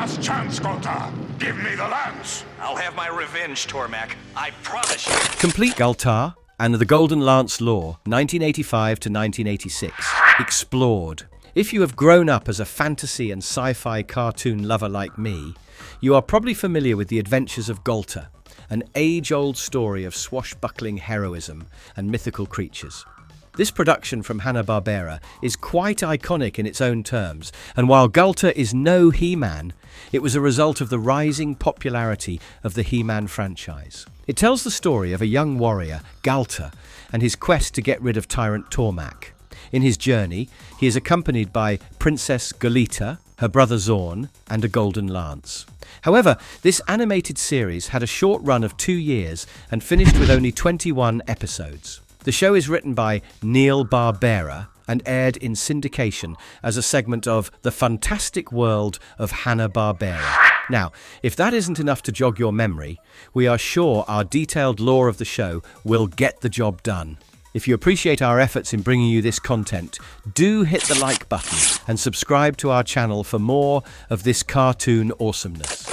last chance, Galtar. Give me the lance. I'll have my revenge, Tormarmac. I promise you. Complete Galtar and the Golden Lance Lore, 1985 to 1986. Explored. If you have grown up as a fantasy and sci-fi cartoon lover like me, you are probably familiar with the adventures of Galtar, an age-old story of swashbuckling heroism and mythical creatures. This production from Hanna-Barbera is quite iconic in its own terms, and while Galtar is no He-Man, it was a result of the rising popularity of the He-Man franchise. It tells the story of a young warrior, Galtar, and his quest to get rid of tyrant Tormarmac. In his journey, he is accompanied by Princess Galita, her brother Zorn, and a golden lance. However, this animated series had a short run of 2 years and finished with only 21 episodes. The show is written by Neil Barbera and aired in syndication as a segment of The Fantastic World of Hanna-Barbera. Now, if that isn't enough to jog your memory, we are sure our detailed lore of the show will get the job done. If you appreciate our efforts in bringing you this content, do hit the like button and subscribe to our channel for more of this cartoon awesomeness.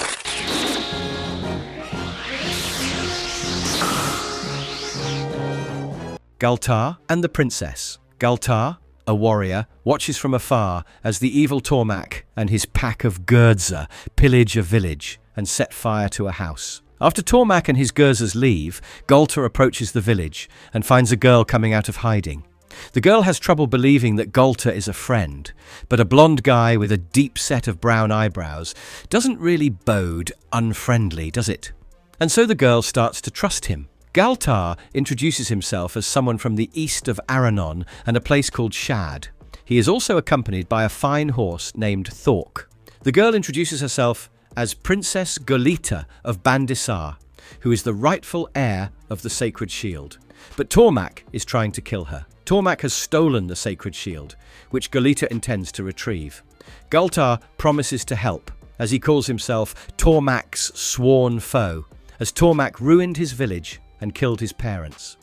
Galtar and the Princess. Galtar, a warrior, watches from afar as the evil Tormarmac and his pack of Gurdza pillage a village and set fire to a house. After Tormarmac and his Gurdzas leave, Galtar approaches the village and finds a girl coming out of hiding. The girl has trouble believing that Galtar is a friend, but a blonde guy with a deep set of brown eyebrows doesn't really bode unfriendly, does it? And so the girl starts to trust him. Galtar introduces himself as someone from the east of Aranon and a place called Shad. He is also accompanied by a fine horse named Thork. The girl introduces herself as Princess Galita of Bandisar, who is the rightful heir of the Sacred Shield. But Tormarmac is trying to kill her. Tormarmac has stolen the Sacred Shield, which Galita intends to retrieve. Galtar promises to help, as he calls himself Tormarmac's sworn foe, as Tormarmac ruined his village and killed his parents.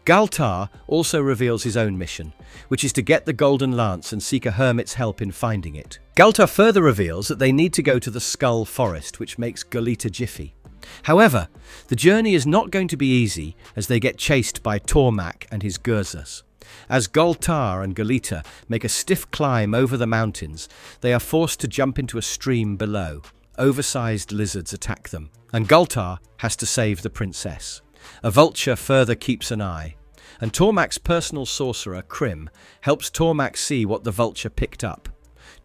Galtar also reveals his own mission, which is to get the Golden Lance and seek a hermit's help in finding it. Galtar further reveals that they need to go to the Skull Forest, which makes Galita jiffy. However, the journey is not going to be easy as they get chased by Tormarmac and his Gurdzas. As Galtar and Galita make a stiff climb over the mountains, they are forced to jump into a stream below. Oversized lizards attack them, and Galtar has to save the princess. A vulture further keeps an eye, and Tormarmac's personal sorcerer, Krim, helps Tormarmac see what the vulture picked up.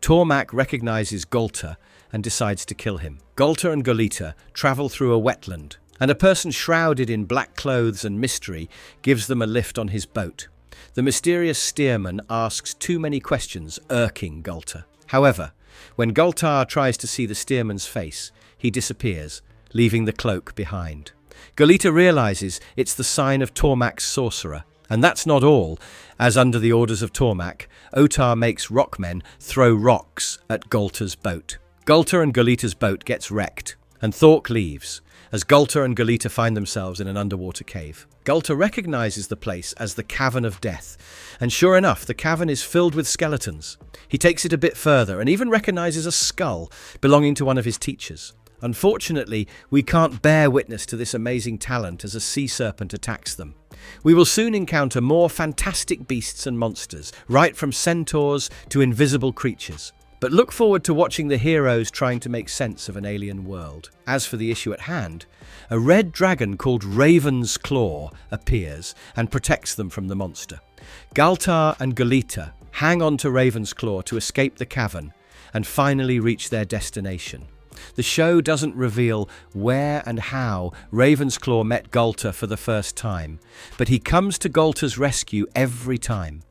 Tormarmac recognizes Galtar and decides to kill him. Galtar and Galita travel through a wetland, and a person shrouded in black clothes and mystery gives them a lift on his boat. The mysterious steersman asks too many questions, irking Galtar. However, when Galtar tries to see the steersman's face, he disappears, leaving the cloak behind. Galita realizes it's the sign of Tormarmac's sorcerer, and that's not all, as under the orders of Tormarmac, Ithar makes rockmen throw rocks at Galtar's boat. Galtar and Galita's boat gets wrecked, and Thork leaves, as Galtar and Galita find themselves in an underwater cave. Galtar recognizes the place as the Cavern of Death, and sure enough, the cavern is filled with skeletons. He takes it a bit further and even recognizes a skull belonging to one of his teachers. Unfortunately, we can't bear witness to this amazing talent as a sea serpent attacks them. We will soon encounter more fantastic beasts and monsters, right from centaurs to invisible creatures. But look forward to watching the heroes trying to make sense of an alien world. As for the issue at hand, a red dragon called Raven's Claw appears and protects them from the monster. Galtar and Galita hang on to Raven's Claw to escape the cavern and finally reach their destination. The show doesn't reveal where and how Ravensclaw met Galtar for the first time, but he comes to Galtar's rescue every time.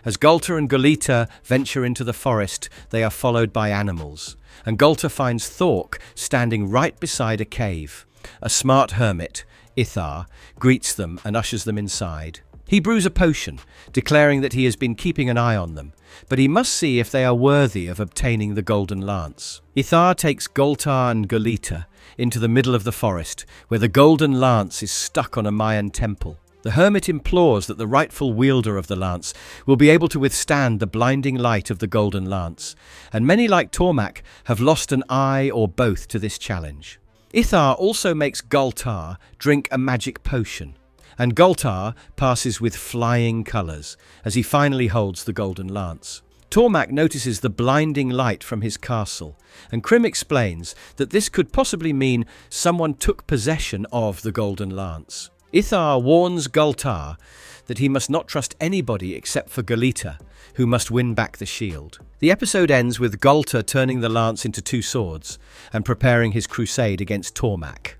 As Galtar and Galita venture into the forest, they are followed by animals, and Galtar finds Thork standing right beside a cave. A smart hermit, Ithar, greets them and ushers them inside. He brews a potion, declaring that he has been keeping an eye on them, but he must see if they are worthy of obtaining the Golden Lance. Ithar takes Galtar and Galita into the middle of the forest, where the Golden Lance is stuck on a Mayan temple. The hermit implores that the rightful wielder of the lance will be able to withstand the blinding light of the golden lance, and many like Tormarmac have lost an eye or both to this challenge. Ithar also makes Galtar drink a magic potion, and Galtar passes with flying colours as he finally holds the golden lance. Tormarmac notices the blinding light from his castle, and Crim explains that this could possibly mean someone took possession of the golden lance. Ithar warns Galtar that he must not trust anybody except for Galita, who must win back the shield. The episode ends with Galtar turning the lance into two swords and preparing his crusade against Tormarmac.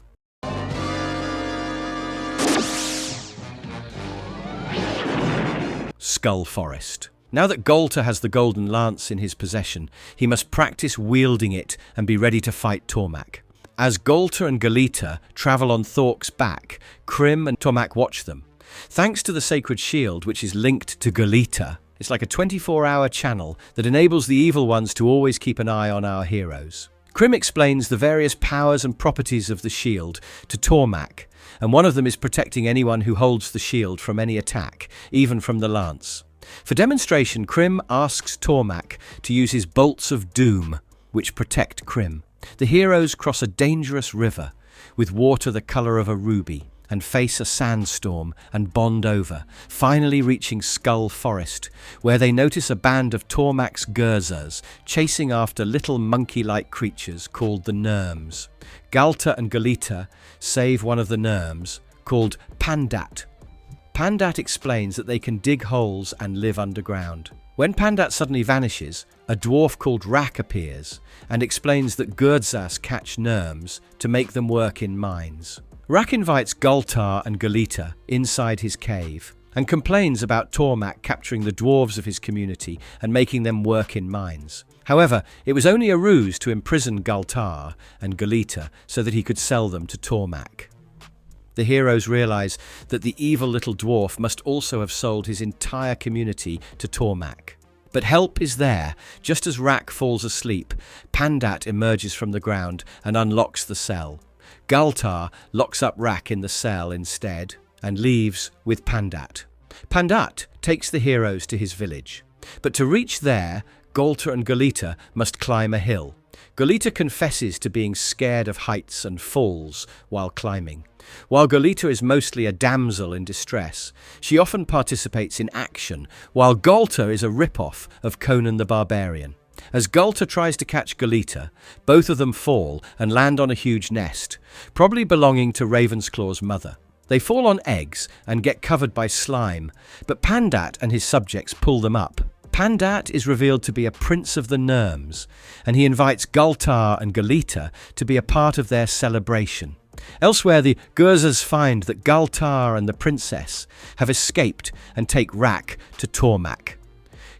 Skull Forest. Now that Galtar has the golden lance in his possession, he must practice wielding it and be ready to fight Tormarmac. As Galtar and Galita travel on Thork's back, Crim and Tormarmac watch them. Thanks to the sacred shield, which is linked to Galita, it's like a 24-hour channel that enables the evil ones to always keep an eye on our heroes. Crim explains the various powers and properties of the shield to Tormarmac, and one of them is protecting anyone who holds the shield from any attack, even from the lance. For demonstration, Crim asks Tormarmac to use his bolts of doom, which protect Crim. The heroes cross a dangerous river with water the colour of a ruby and face a sandstorm and bond over, finally reaching Skull Forest, where they notice a band of Tormac's Gurzas chasing after little monkey-like creatures called the Gnomes. Galtar and Galita save one of the Gnomes, called Pandat. Pandat explains that they can dig holes and live underground. When Pandat suddenly vanishes, a dwarf called Rak appears and explains that Gurzas catch Gnomes to make them work in mines. Rak invites Galtar and Galita inside his cave and complains about Tormarmac capturing the dwarves of his community and making them work in mines. However, it was only a ruse to imprison Galtar and Galita so that he could sell them to Tormarmac. The heroes realize that the evil little dwarf must also have sold his entire community to Tormarmac. But help is there. Just as Rak falls asleep, Pandat emerges from the ground and unlocks the cell. Galtar locks up Rak in the cell instead and leaves with Pandat. Pandat takes the heroes to his village. But to reach there, Galtar and Galita must climb a hill. Galita confesses to being scared of heights and falls while climbing. While Galita is mostly a damsel in distress, she often participates in action, while Galtar is a rip-off of Conan the Barbarian. As Galtar tries to catch Galita, both of them fall and land on a huge nest, probably belonging to Ravensclaw's mother. They fall on eggs and get covered by slime, but Pandat and his subjects pull them up. Pandat is revealed to be a prince of the Gnomes, and he invites Galtar and Galita to be a part of their celebration. Elsewhere, the Gurzas find that Galtar and the princess have escaped and take Rak to Tormarmac.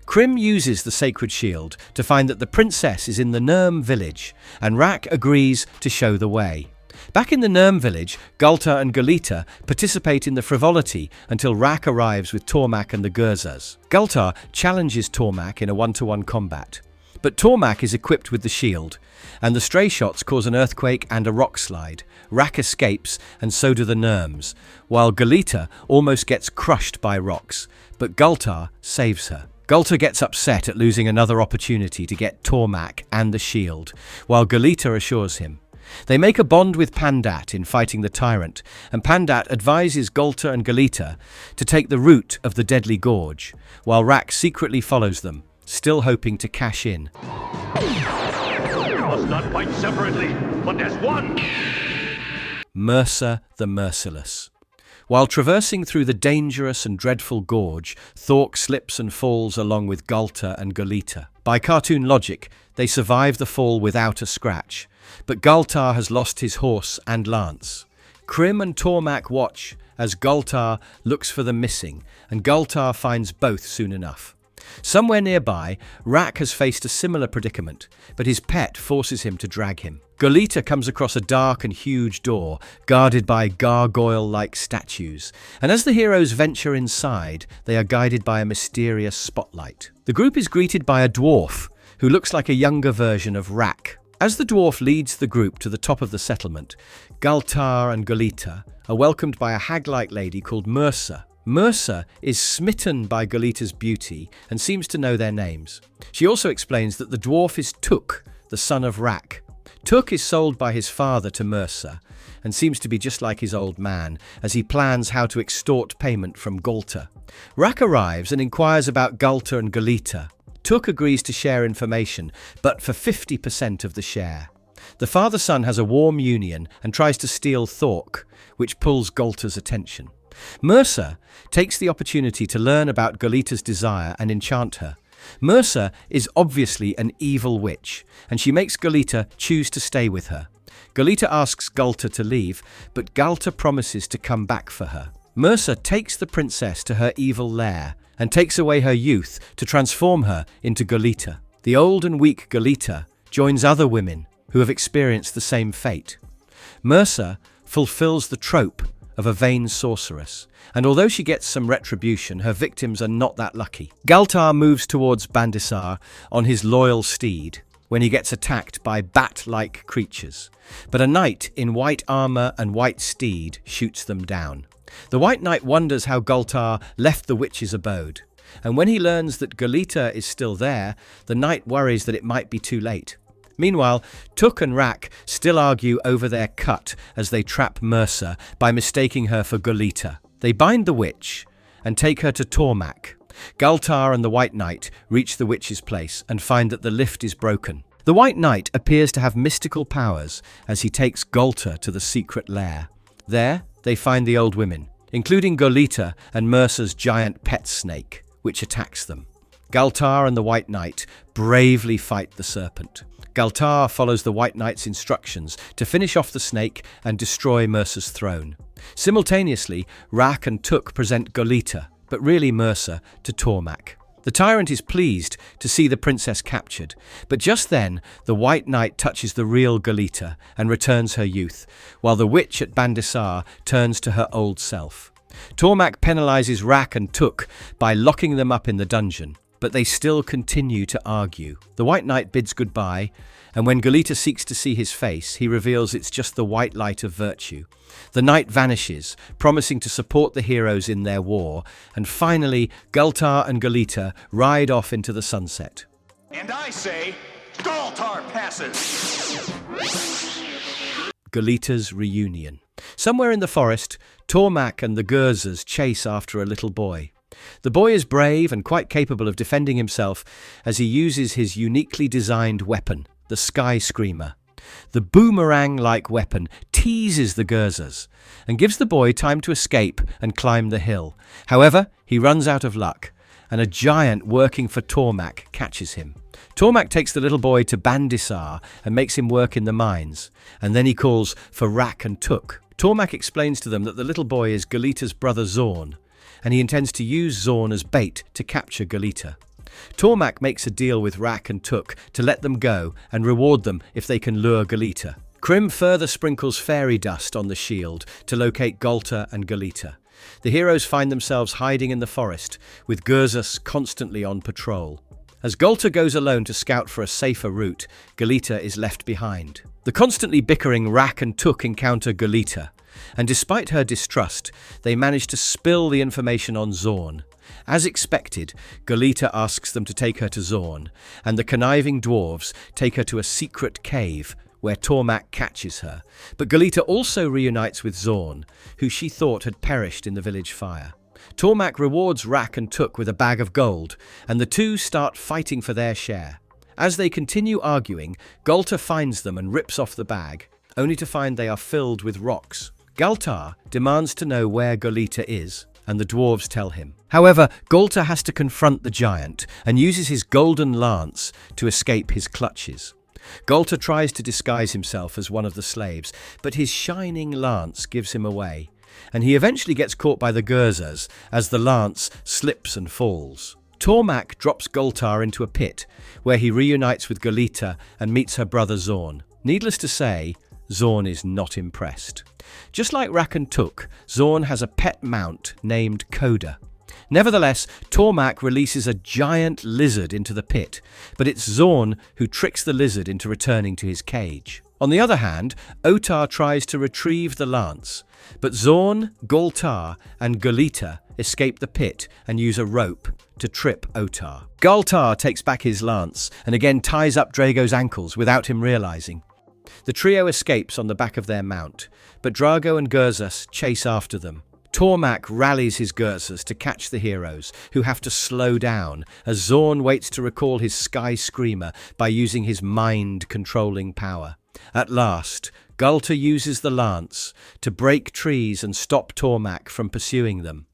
Crim uses the sacred shield to find that the princess is in the Gnome village, and Rak agrees to show the way. Back in the Gnome village, Galtar and Galita participate in the frivolity until Rak arrives with Tormarmac and the Gurzas. Galtar challenges Tormarmac in a one-to-one combat, but Tormarmac is equipped with the shield, and the stray shots cause an earthquake and a rock slide. Rak escapes, and so do the Gnomes, while Galita almost gets crushed by rocks, but Galtar saves her. Galtar gets upset at losing another opportunity to get Tormarmac and the shield, while Galita assures him. They make a bond with Pandat in fighting the tyrant, and Pandat advises Galtar and Galita to take the route of the deadly gorge, while Rak secretly follows them, still hoping to cash in. We must not fight separately, but as one! Mercer the Merciless. While traversing through the dangerous and dreadful gorge, Thork slips and falls along with Galtar and Galita. By cartoon logic, they survive the fall without a scratch, but Galtar has lost his horse and lance. Crim and Tormarmac watch as Galtar looks for the missing, and Galtar finds both soon enough. Somewhere nearby, Rak has faced a similar predicament, but his pet forces him to drag him. Galita comes across a dark and huge door, guarded by gargoyle-like statues, and as the heroes venture inside, they are guided by a mysterious spotlight. The group is greeted by a dwarf, who looks like a younger version of Rak. As the dwarf leads the group to the top of the settlement, Galtar and Galita are welcomed by a hag-like lady called Mercer. Mercer is smitten by Galita's beauty and seems to know their names. She also explains that the dwarf is Tuk, the son of Rak. Tuk is sold by his father to Mercer and seems to be just like his old man as he plans how to extort payment from Galtar. Rak arrives and inquires about Galtar and Galita. Tuk agrees to share information, but for 50% of the share. The father-son has a warm union and tries to steal Thork, which pulls Galtar's attention. Mercer takes the opportunity to learn about Galita's desire and enchant her. Mercer is obviously an evil witch, and she makes Galita choose to stay with her. Galita asks Galtar to leave, but Galtar promises to come back for her. Mercer takes the princess to her evil lair and takes away her youth to transform her into Galita. The old and weak Galita joins other women who have experienced the same fate. Mercer fulfills the trope of a vain sorceress, and although she gets some retribution, her victims are not that lucky. Galtar moves towards Bandisar on his loyal steed when he gets attacked by bat-like creatures, but a knight in white armor and white steed shoots them down. The White Knight wonders how Galtar left the witch's abode, and when he learns that Galita is still there, the knight worries that it might be too late. Meanwhile, Tuk and Rak still argue over their cut as they trap Mercer by mistaking her for Galita. They bind the witch and take her to Tormarmac. Galtar and the White Knight reach the witch's place and find that the lift is broken. The White Knight appears to have mystical powers as he takes Galtar to the secret lair. There, they find the old women, including Galita and Mercer's giant pet snake, which attacks them. Galtar and the White Knight bravely fight the serpent. Galtar follows the White Knight's instructions to finish off the snake and destroy Mercer's throne. Simultaneously, Rak and Tuk present Galita, but really Mercer, to Tormarmac. The tyrant is pleased to see the princess captured, but just then the White Knight touches the real Galita and returns her youth, while the witch at Bandisar turns to her old self. Tormarmac penalizes Rak and Tuk by locking them up in the dungeon, but they still continue to argue. The White Knight bids goodbye, and when Galita seeks to see his face, he reveals it's just the white light of virtue. The knight vanishes, promising to support the heroes in their war, and finally, Galtar and Galita ride off into the sunset. And I say, Galtar passes! Galita's reunion. Somewhere in the forest, Tormarmac and the Gurzas chase after a little boy. The boy is brave and quite capable of defending himself as he uses his uniquely designed weapon, the Sky Screamer. The boomerang-like weapon teases the Gurzas and gives the boy time to escape and climb the hill. However, he runs out of luck, and a giant working for Tormarmac catches him. Tormarmac takes the little boy to Bandisar and makes him work in the mines, and then he calls for Rak and Tuk. Tormarmac explains to them that the little boy is Galita's brother Zorn, and he intends to use Zorn as bait to capture Galita. Tormarmac makes a deal with Rak and Tuk to let them go and reward them if they can lure Galita. Krim further sprinkles fairy dust on the shield to locate Galtar and Galita. The heroes find themselves hiding in the forest, with Gurzas constantly on patrol. As Galtar goes alone to scout for a safer route, Galita is left behind. The constantly bickering Rak and Tuk encounter Galita, and despite her distrust, they manage to spill the information on Zorn. As expected, Galita asks them to take her to Zorn, and the conniving dwarves take her to a secret cave where Tormarmac catches her. But Galita also reunites with Zorn, who she thought had perished in the village fire. Tormarmac rewards Rak and Tuk with a bag of gold, and the two start fighting for their share. As they continue arguing, Galtar finds them and rips off the bag, only to find they are filled with rocks. Galtar demands to know where Galita is, and the dwarves tell him. However, Galtar has to confront the giant and uses his golden lance to escape his clutches. Galtar tries to disguise himself as one of the slaves, but his shining lance gives him away, and he eventually gets caught by the Gurzas as the lance slips and falls. Tormarmac drops Galtar into a pit, where he reunites with Galita and meets her brother Zorn. Needless to say, Zorn is not impressed. Just like Rak and Tuk, Zorn has a pet mount named Coda. Nevertheless, Tormarmac releases a giant lizard into the pit, but it's Zorn who tricks the lizard into returning to his cage. On the other hand, Ithar tries to retrieve the lance, but Zorn, Galtar, and Galita escape the pit and use a rope to trip Ithar. Galtar takes back his lance and again ties up Drago's ankles without him realizing. The trio escapes on the back of their mount, but Drago and Gurzus chase after them. Tormarmac rallies his Gurzas to catch the heroes, who have to slow down as Zorn waits to recall his Sky Screamer by using his mind-controlling power. At last, Galtar uses the lance to break trees and stop Tormarmac from pursuing them.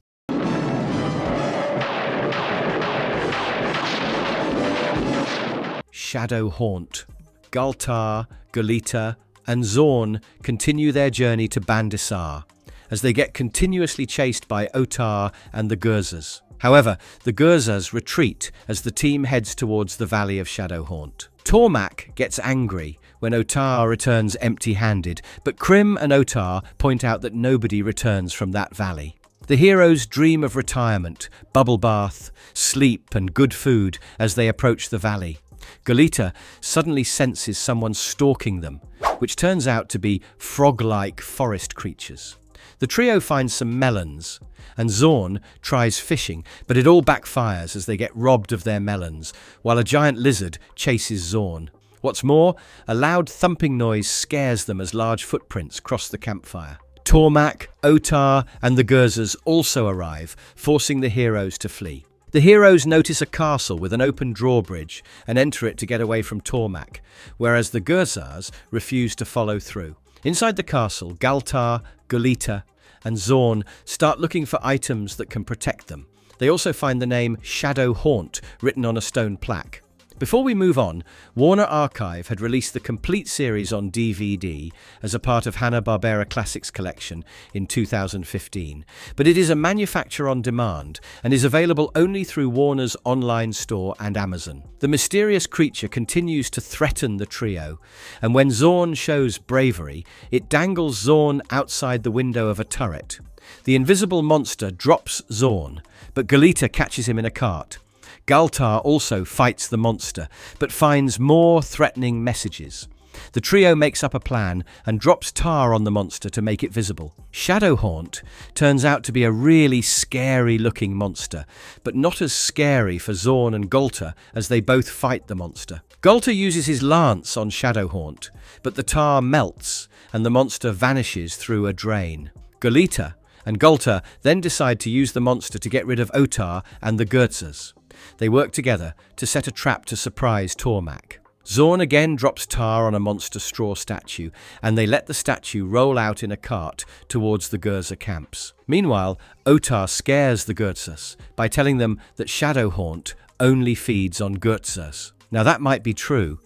Shadow Haunt. Galtar, Galita, and Zorn continue their journey to Bandisar, as they get continuously chased by Ithar and the Gurzas. However, the Gurzas retreat as the team heads towards the Valley of Shadowhaunt. Tormarmac gets angry when Ithar returns empty-handed, but Krim and Ithar point out that nobody returns from that valley. The heroes dream of retirement, bubble bath, sleep, and good food as they approach the valley. Galita suddenly senses someone stalking them, which turns out to be frog-like forest creatures. The trio finds some melons, and Zorn tries fishing, but it all backfires as they get robbed of their melons, while a giant lizard chases Zorn. What's more, a loud thumping noise scares them as large footprints cross the campfire. Tormarmac, Ithar, and the Gurzas also arrive, forcing the heroes to flee. The heroes notice a castle with an open drawbridge and enter it to get away from Tormarmac, whereas the Gurzas refuse to follow through. Inside the castle, Galtar, Galita, and Zorn start looking for items that can protect them. They also find the name Shadow Haunt written on a stone plaque. Before we move on, Warner Archive had released the complete series on DVD as a part of Hanna-Barbera Classics collection in 2015, but it is a manufacture on demand and is available only through Warner's online store and Amazon. The mysterious creature continues to threaten the trio, and when Zorn shows bravery, it dangles Zorn outside the window of a turret. The invisible monster drops Zorn, but Galita catches him in a cart. Galtar also fights the monster, but finds more threatening messages. The trio makes up a plan and drops tar on the monster to make it visible. Shadowhaunt turns out to be a really scary-looking monster, but not as scary for Zorn and Galtar as they both fight the monster. Galtar uses his lance on Shadowhaunt, but the tar melts and the monster vanishes through a drain. Galita and Galtar then decide to use the monster to get rid of Ithar and the Gurzas. They work together to set a trap to surprise Tormarmac. Zorn again drops tar on a monster straw statue, and they let the statue roll out in a cart towards the Gurza camps. Meanwhile, Ithar scares the Gurzas by telling them that Shadowhaunt only feeds on Gurzas. Now that might be true,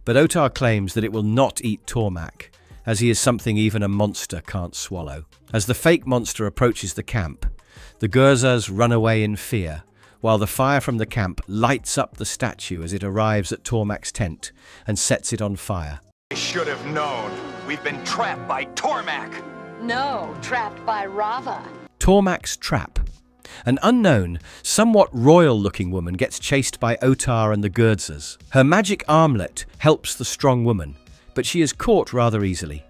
but Ithar claims that it will not eat Tormarmac, as he is something even a monster can't swallow. As the fake monster approaches the camp, the Gurzas run away in fear, while the fire from the camp lights up the statue as it arrives at Tormarmac's tent and sets it on fire. I should have known. We've been trapped by Tormarmac. No, trapped by Rava. Tormarmac's trap. An unknown, somewhat royal-looking woman gets chased by Ithar and the Gurzas. Her magic armlet helps the strong woman, but she is caught rather easily.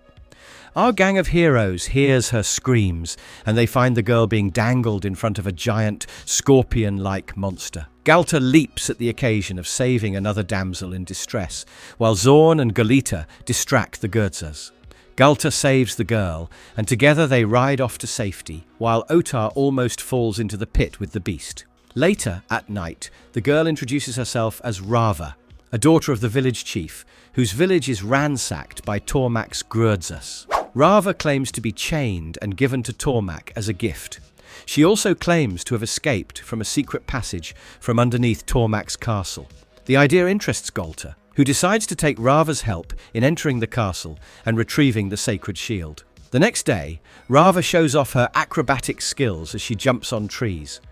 Our gang of heroes hears her screams, and they find the girl being dangled in front of a giant, scorpion-like monster. Galtar leaps at the occasion of saving another damsel in distress, while Zorn and Galita distract the Gurzas. Galtar saves the girl, and together they ride off to safety, while Ithar almost falls into the pit with the beast. Later, at night, the girl introduces herself as Rava, a daughter of the village chief, whose village is ransacked by Tormarmac's Gurzas. Rava claims to be chained and given to Tormarmac as a gift. She also claims to have escaped from a secret passage from underneath Tormarmac's castle. The idea interests Galtar, who decides to take Rava's help in entering the castle and retrieving the sacred shield. The next day, Rava shows off her acrobatic skills as she jumps on trees.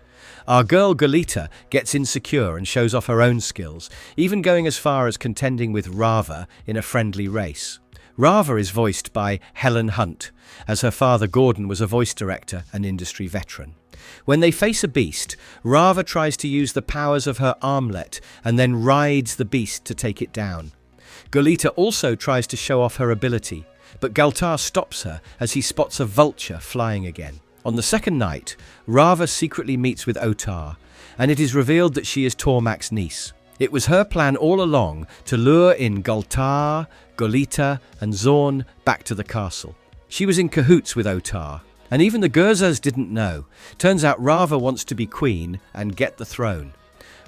Our girl Galita gets insecure and shows off her own skills, even going as far as contending with Rava in a friendly race. Rava is voiced by Helen Hunt, as her father Gordon was a voice director and industry veteran. When they face a beast, Rava tries to use the powers of her armlet and then rides the beast to take it down. Galita also tries to show off her ability, but Galtar stops her as he spots a vulture flying again. On the second night, Rava secretly meets with Ithar, and it is revealed that she is Tormarmac's niece. It was her plan all along to lure in Galtar, Galita, and Zorn back to the castle. She was in cahoots with Ithar, and even the Gurzas didn't know. Turns out Rava wants to be queen and get the throne.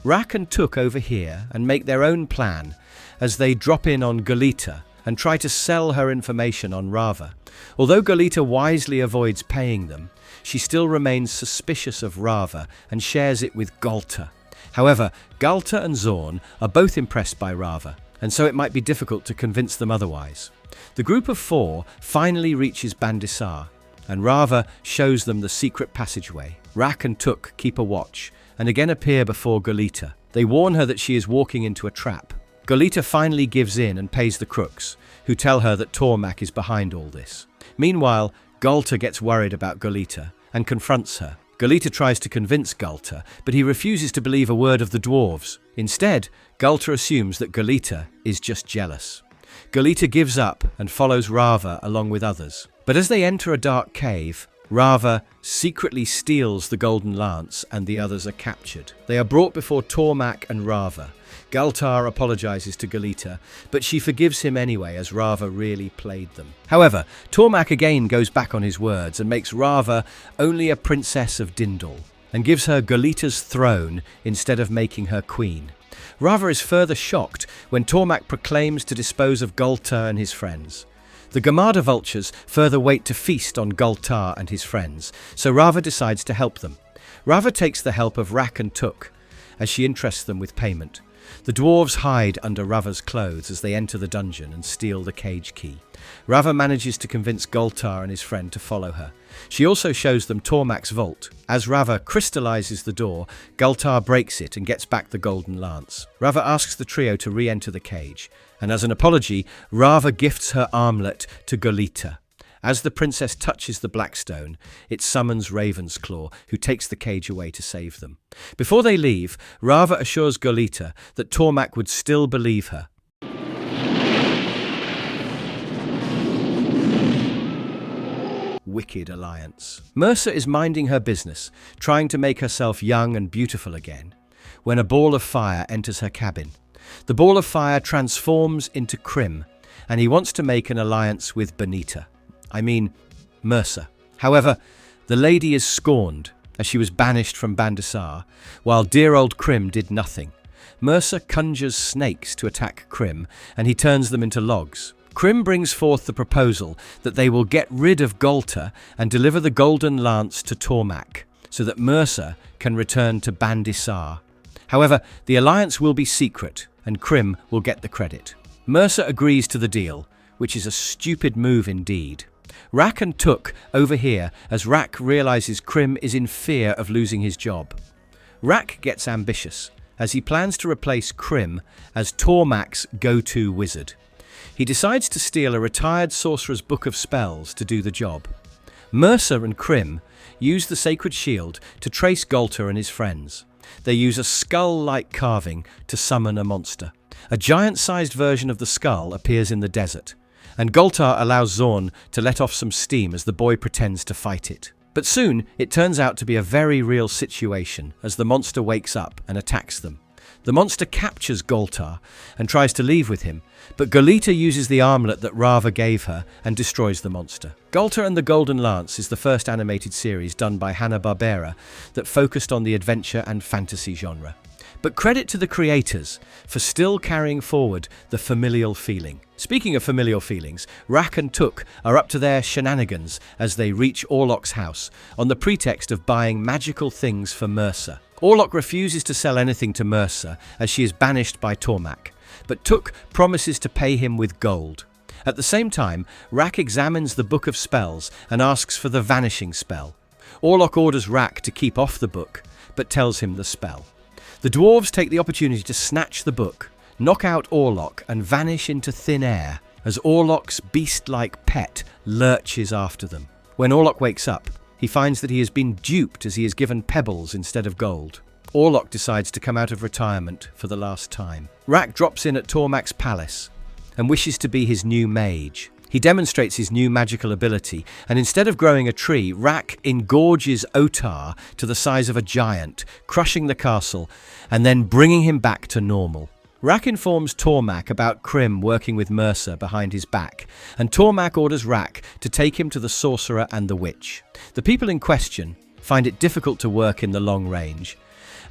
Rak and Tuk overhear and make their own plan as they drop in on Galita and try to sell her information on Rava. Although Galita wisely avoids paying them, she still remains suspicious of Rava and shares it with Galtar. However, Galtar and Zorn are both impressed by Rava, and so it might be difficult to convince them otherwise. The group of 4 finally reaches Bandisar, and Rava shows them the secret passageway. Rak and Tuk keep a watch, and again appear before Galita. They warn her that she is walking into a trap. Galita finally gives in and pays the crooks, who tell her that Tormarmac is behind all this. Meanwhile, Galtar gets worried about Galita and confronts her. Galita tries to convince Galtar, but he refuses to believe a word of the dwarves. Instead, Galtar assumes that Galita is just jealous. Galita gives up and follows Rava along with others. But as they enter a dark cave, Rava secretly steals the golden lance and the others are captured. They are brought before Tormarmac and Rava. Galtar apologizes to Galita, but she forgives him anyway as Rava really played them. However, Tormarmac again goes back on his words and makes Rava only a princess of Dindal and gives her Galita's throne instead of making her queen. Rava is further shocked when Tormarmac proclaims to dispose of Galtar and his friends. The Gamada vultures further wait to feast on Galtar and his friends, so Rava decides to help them. Rava takes the help of Rak and Tuk, as she entrusts them with payment. The dwarves hide under Rava's clothes as they enter the dungeon and steal the cage key. Rava manages to convince Galtar and his friend to follow her. She also shows them Tormarmac's vault. As Rava crystallizes the door, Galtar breaks it and gets back the golden lance. Rava asks the trio to re-enter the cage, and as an apology, Rava gifts her armlet to Galita. As the princess touches the black stone, it summons Ravensclaw, who takes the cage away to save them. Before they leave, Rava assures Galita that Tormarmac would still believe her. Wicked alliance. Mercer is minding her business, trying to make herself young and beautiful again, when a ball of fire enters her cabin. The ball of fire transforms into Crim, and he wants to make an alliance with Mercer. However, the lady is scorned, as she was banished from Bandisar, while dear old Crim did nothing. Mercer conjures snakes to attack Crim, and he turns them into logs. Crim brings forth the proposal that they will get rid of Galtar and deliver the golden lance to Tormarmac, so that Mercer can return to Bandisar. However, the alliance will be secret, and Crim will get the credit. Mercer agrees to the deal, which is a stupid move indeed. Rak and Tuk overhear as Rak realizes Crim is in fear of losing his job. Rak gets ambitious, as he plans to replace Crim as Tormarmac's go-to wizard. He decides to steal a retired sorcerer's book of spells to do the job. Mercer and Crim use the sacred shield to trace Galtar and his friends. They use a skull-like carving to summon a monster. A giant-sized version of the skull appears in the desert, and Galtar allows Zorn to let off some steam as the boy pretends to fight it. But soon, it turns out to be a very real situation as the monster wakes up and attacks them. The monster captures Galtar and tries to leave with him, but Galita uses the armlet that Rava gave her and destroys the monster. Galtar and the Golden Lance is the first animated series done by Hanna-Barbera that focused on the adventure and fantasy genre. But credit to the creators for still carrying forward the familial feeling. Speaking of familial feelings, Rak and Tuk are up to their shenanigans as they reach Orlok's house on the pretext of buying magical things for Mercer. Orlok refuses to sell anything to Mercer as she is banished by Tormarmac, but Tuk promises to pay him with gold. At the same time, Rak examines the book of spells and asks for the vanishing spell. Orlok orders Rak to keep off the book, but tells him the spell. The dwarves take the opportunity to snatch the book, knock out Orlok and vanish into thin air as Orlok's beast-like pet lurches after them. When Orlok wakes up, he finds that he has been duped as he is given pebbles instead of gold. Orlok decides to come out of retirement for the last time. Rak drops in at Tormarmac's palace and wishes to be his new mage. He demonstrates his new magical ability, and instead of growing a tree, Rak engorges Ithar to the size of a giant, crushing the castle, and then bringing him back to normal. Rak informs Tormarmac about Crim working with Mercer behind his back, and Tormarmac orders Rak to take him to the sorcerer and the witch. The people in question find it difficult to work in the long range,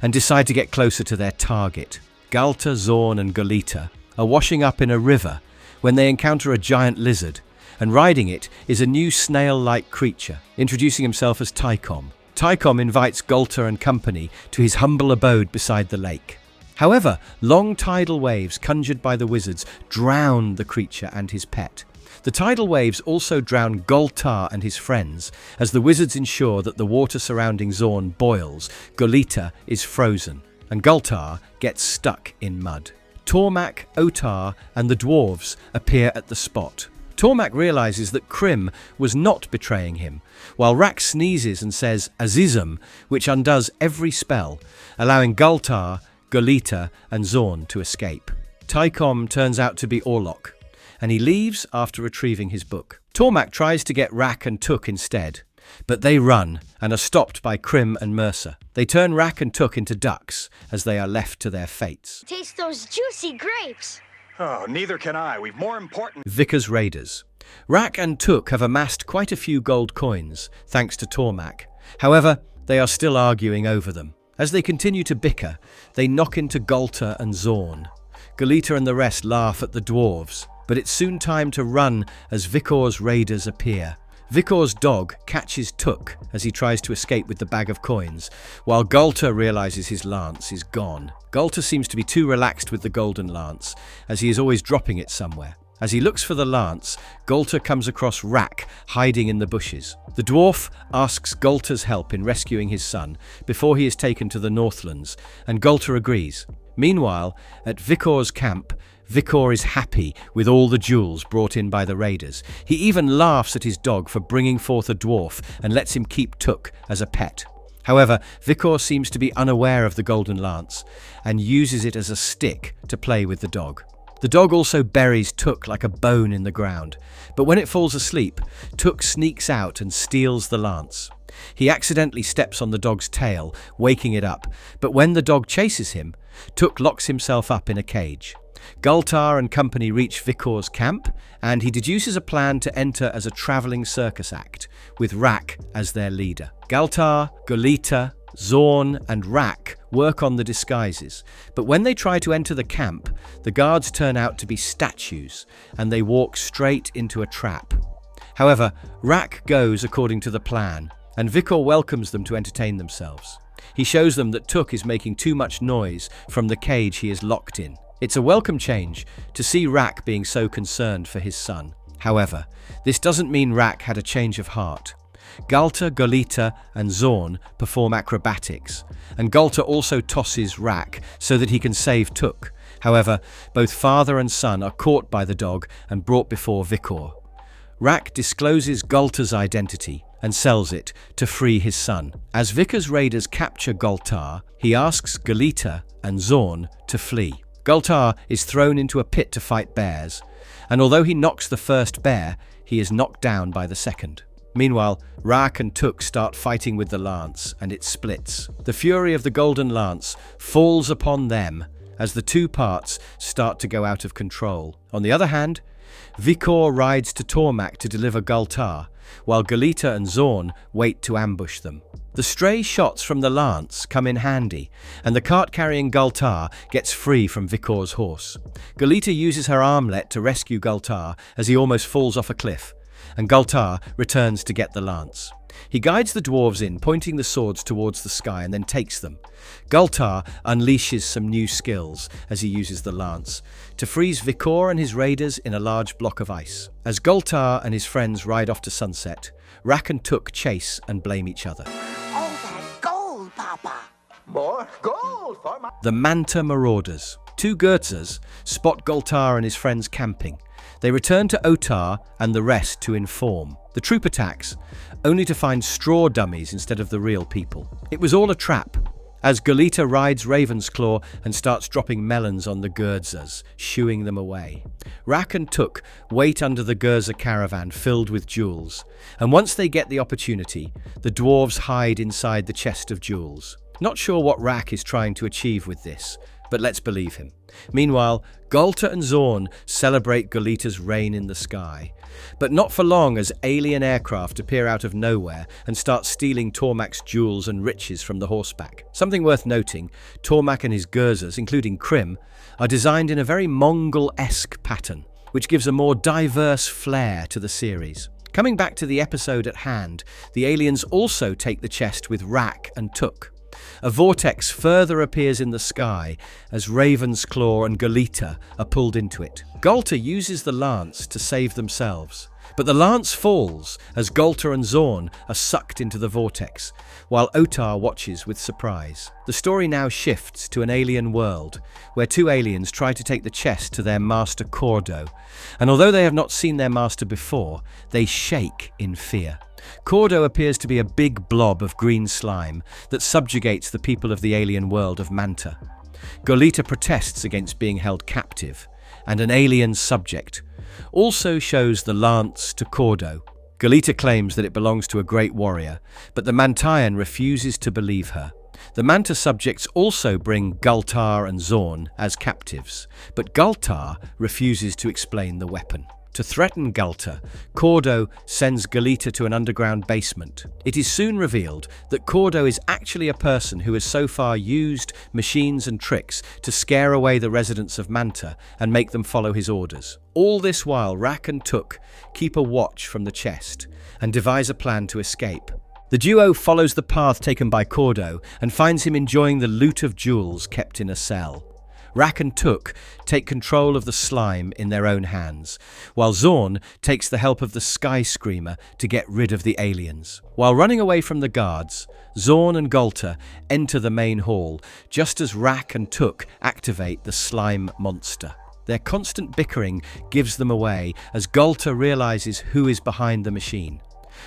and decide to get closer to their target. Galtar, Zorn and Galita are washing up in a river when they encounter a giant lizard, and riding it is a new snail-like creature, introducing himself as Tycom. Tycom invites Galtar and company to his humble abode beside the lake. However, long tidal waves conjured by the wizards drown the creature and his pet. The tidal waves also drown Galtar and his friends, as the wizards ensure that the water surrounding Zorn boils, Galita is frozen, and Galtar gets stuck in mud. Tormarmac, Ithar, and the dwarves appear at the spot. Tormarmac realizes that Crim was not betraying him, while Rak sneezes and says Azizum, which undoes every spell, allowing Galtar, Galita, and Zorn to escape. Tycom turns out to be Orlok, and he leaves after retrieving his book. Tormarmac tries to get Rak and Took instead, but they run and are stopped by Crim and Mercer. They turn Rak and Took into ducks as they are left to their fates. Taste those juicy grapes. Oh, neither can I. We've more important... Vicar's raiders. Rak and Took have amassed quite a few gold coins, thanks to Tormarmac. However, they are still arguing over them. As they continue to bicker, they knock into Galtar and Zorn. Galita and the rest laugh at the dwarves, but it's soon time to run as Vikor's raiders appear. Vikor's dog catches Took as he tries to escape with the bag of coins, while Galtar realizes his lance is gone. Galtar seems to be too relaxed with the golden lance, as he is always dropping it somewhere. As he looks for the lance, Galtar comes across Rak hiding in the bushes. The dwarf asks Galtar's help in rescuing his son before he is taken to the Northlands, and Galtar agrees. Meanwhile, at Vikor's camp, Vikor is happy with all the jewels brought in by the raiders. He even laughs at his dog for bringing forth a dwarf and lets him keep Took as a pet. However, Vikor seems to be unaware of the golden lance and uses it as a stick to play with the dog. The dog also buries Took like a bone in the ground, but when it falls asleep, Took sneaks out and steals the lance. He accidentally steps on the dog's tail, waking it up, but when the dog chases him, Took locks himself up in a cage. Galtar and company reach Vikor's camp, and he deduces a plan to enter as a travelling circus act, with Rak as their leader. Galtar, Galita, Zorn and Rak work on the disguises, but when they try to enter the camp, the guards turn out to be statues, and they walk straight into a trap. However, Rak goes according to the plan, and Vikor welcomes them to entertain themselves. He shows them that Took is making too much noise from the cage he is locked in. It's a welcome change to see Rak being so concerned for his son. However, this doesn't mean Rak had a change of heart. Galtar, Galita and Zorn perform acrobatics, and Galtar also tosses Rak so that he can save Took. However, both father and son are caught by the dog and brought before Vikor. Rak discloses Galtar's identity and sells it to free his son. As Vikar's raiders capture Galtar, he asks Galita and Zorn to flee. Galtar is thrown into a pit to fight bears, and although he knocks the first bear, he is knocked down by the second. Meanwhile, Rak and Took start fighting with the lance, and it splits. The fury of the golden lance falls upon them as the two parts start to go out of control. On the other hand, Vikor rides to Tormarmac to deliver Galtar, while Galita and Zorn wait to ambush them. The stray shots from the lance come in handy, and the cart carrying Galtar gets free from Vikor's horse. Galita uses her armlet to rescue Galtar as he almost falls off a cliff, and Galtar returns to get the lance. He guides the dwarves in, pointing the swords towards the sky, and then takes them. Galtar unleashes some new skills as he uses the lance to freeze Vikor and his raiders in a large block of ice. As Galtar and his friends ride off to sunset, Rak and Took chase and blame each other. Oh, that gold, Papa. More gold for my... The Manta marauders. Two Gurtzas spot Galtar and his friends camping. They return to Ithar and the rest to inform. The troop attacks, only to find straw dummies instead of the real people. It was all a trap. as Galita rides Ravensclaw and starts dropping melons on the Gurdzas, shooing them away. Rak and Tuk wait under the Gurza caravan filled with jewels, and once they get the opportunity, the dwarves hide inside the chest of jewels. Not sure what Rak is trying to achieve with this, but let's believe him. Meanwhile, Galtar and Zorn celebrate Galita's reign in the sky. But not for long, as alien aircraft appear out of nowhere and start stealing Tormac's jewels and riches from the horseback. Something worth noting, Tormac and his Gurzas, including Krim, are designed in a very Mongol-esque pattern, which gives a more diverse flair to the series. Coming back to the episode at hand, the aliens also take the chest with Rak and Tuk. A vortex further appears in the sky as Ravensclaw and Galita are pulled into it. Galtar uses the lance to save themselves, but the lance falls as Galtar and Zorn are sucked into the vortex, while Ithar watches with surprise. The story now shifts to an alien world, where two aliens try to take the chest to their master Cordo, and although they have not seen their master before, they shake in fear. Cordo appears to be a big blob of green slime that subjugates the people of the alien world of Manta. Galita protests against being held captive, and an alien subject also shows the lance to Cordo. Galita claims that it belongs to a great warrior, but the Mantayan refuses to believe her. The Manta subjects also bring Galtar and Zorn as captives, but Galtar refuses to explain the weapon. To threaten Galtar, Cordo sends Galita to an underground basement. It is soon revealed that Cordo is actually a person who has so far used machines and tricks to scare away the residents of Manta and make them follow his orders. All this while, Rak and Tuk keep a watch from the chest and devise a plan to escape. The duo follows the path taken by Cordo and finds him enjoying the loot of jewels kept in a cell. Rak and Tuk take control of the slime in their own hands, while Zorn takes the help of the Sky Screamer to get rid of the aliens. While running away from the guards, Zorn and Galtar enter the main hall, just as Rak and Tuk activate the slime monster. Their constant bickering gives them away as Galtar realizes who is behind the machine.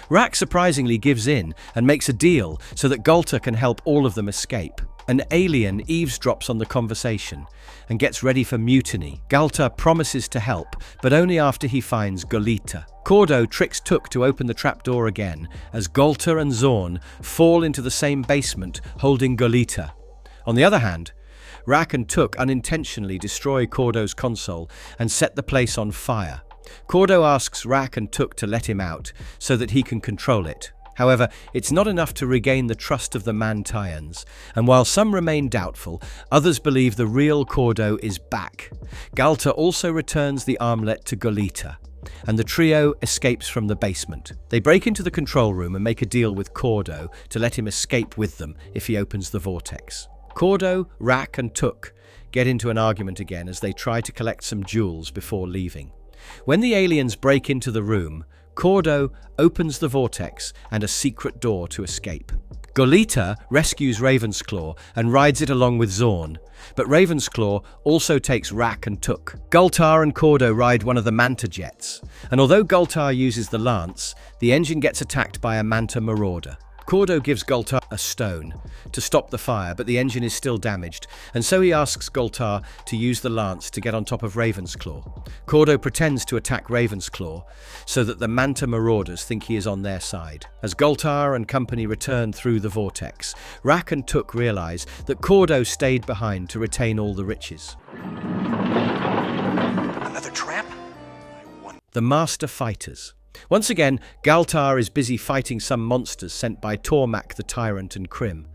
Rak surprisingly gives in and makes a deal so that Galtar can help all of them escape. An alien eavesdrops on the conversation and gets ready for mutiny. Galtar promises to help, but only after he finds Galita. Cordo tricks Tuk to open the trapdoor again as Galtar and Zorn fall into the same basement holding Galita. On the other hand, Rak and Tuk unintentionally destroy Cordo's console and set the place on fire. Cordo asks Rak and Tuk to let him out so that he can control it. However, it's not enough to regain the trust of the Mantayans, and while some remain doubtful, others believe the real Cordo is back. Galtar also returns the armlet to Galita, and the trio escapes from the basement. They break into the control room and make a deal with Cordo to let him escape with them if he opens the vortex. Cordo, Rak and Tuk get into an argument again as they try to collect some jewels before leaving. When the aliens break into the room, Cordo opens the vortex and a secret door to escape. Galita rescues Ravensclaw and rides it along with Zorn, but Ravensclaw also takes Rak and Tuk. Galtar and Cordo ride one of the Manta jets, and although Galtar uses the lance, the engine gets attacked by a Manta marauder. Cordo gives Galtar a stone to stop the fire, but the engine is still damaged, and so he asks Galtar to use the lance to get on top of Ravensclaw. Cordo pretends to attack Ravensclaw so that the Manta marauders think he is on their side. As Galtar and company return through the vortex, Rak and Tuk realize that Cordo stayed behind to retain all the riches. Another trap? The Master Fighters. Once again, Galtar is busy fighting some monsters sent by Tormarmac the Tyrant and Krim.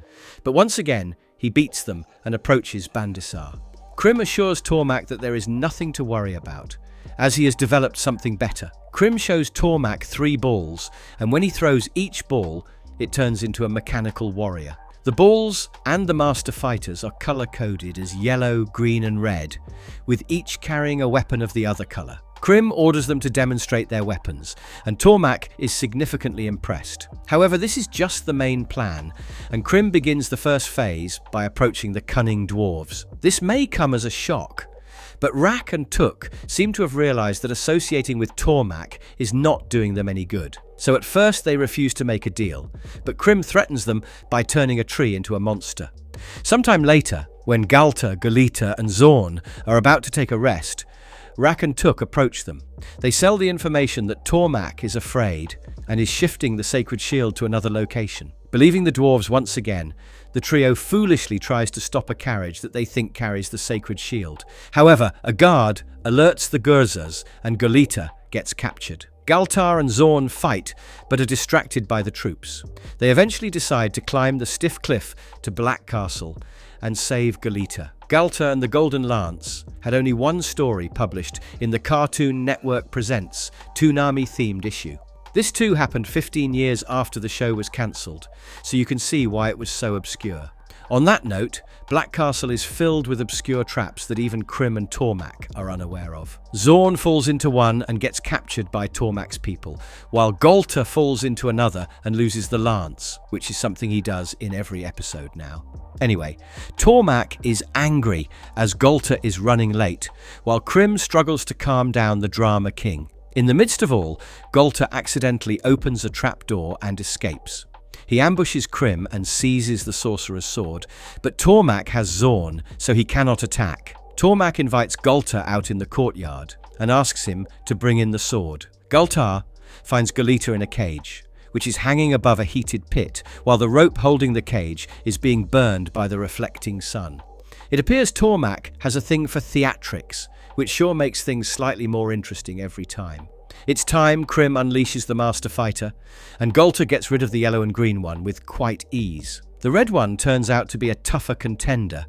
But once again, he beats them and approaches Bandisar. Krim assures Tormarmac that there is nothing to worry about, as he has developed something better. Krim shows Tormarmac 3 balls, and when he throws each ball, it turns into a mechanical warrior. The balls and the Master Fighters are color-coded as yellow, green and red, with each carrying a weapon of the other color. Krim orders them to demonstrate their weapons, and Tormarmac is significantly impressed. However, this is just the main plan, and Krim begins the first phase by approaching the cunning dwarves. This may come as a shock, But Rak and Tuk seem to have realized that associating with Tormarmac is not doing them any good. So at first they refuse to make a deal, but Krim threatens them by turning a tree into a monster. Sometime later, when Galtar, Galita and Zorn are about to take a rest, Rak and Tuk approach them. They sell the information that Tormarmac is afraid and is shifting the sacred shield to another location. Believing the dwarves once again, the trio foolishly tries to stop a carriage that they think carries the sacred shield. However, a guard alerts the Gurzas and Galita gets captured. Galtar and Zorn fight, but are distracted by the troops. They eventually decide to climb the stiff cliff to Black Castle and save Galita. Galtar and the Golden Lance had only one story published in the Cartoon Network Presents Toonami-themed issue. This too happened 15 years after the show was cancelled, so you can see why it was so obscure. On that note, Black Castle is filled with obscure traps that even Krim and Tormarmac are unaware of. Zorn falls into one and gets captured by Tormac's people, while Galtar falls into another and loses the lance, which is something he does in every episode now. Anyway, Tormarmac is angry as Galtar is running late, while Krim struggles to calm down the drama king. In the midst of all, Galtar accidentally opens a trapdoor and escapes. He ambushes Krim and seizes the sorcerer's sword, but Tormarmac has Zorn, so he cannot attack. Tormarmac invites Galtar out in the courtyard and asks him to bring in the sword. Galtar finds Galita in a cage, which is hanging above a heated pit, while the rope holding the cage is being burned by the reflecting sun. It appears Tormarmac has a thing for theatrics, which sure makes things slightly more interesting every time. It's time Krim unleashes the Master Fighter, and Galtar gets rid of the yellow and green one with quite ease. The red one turns out to be a tougher contender,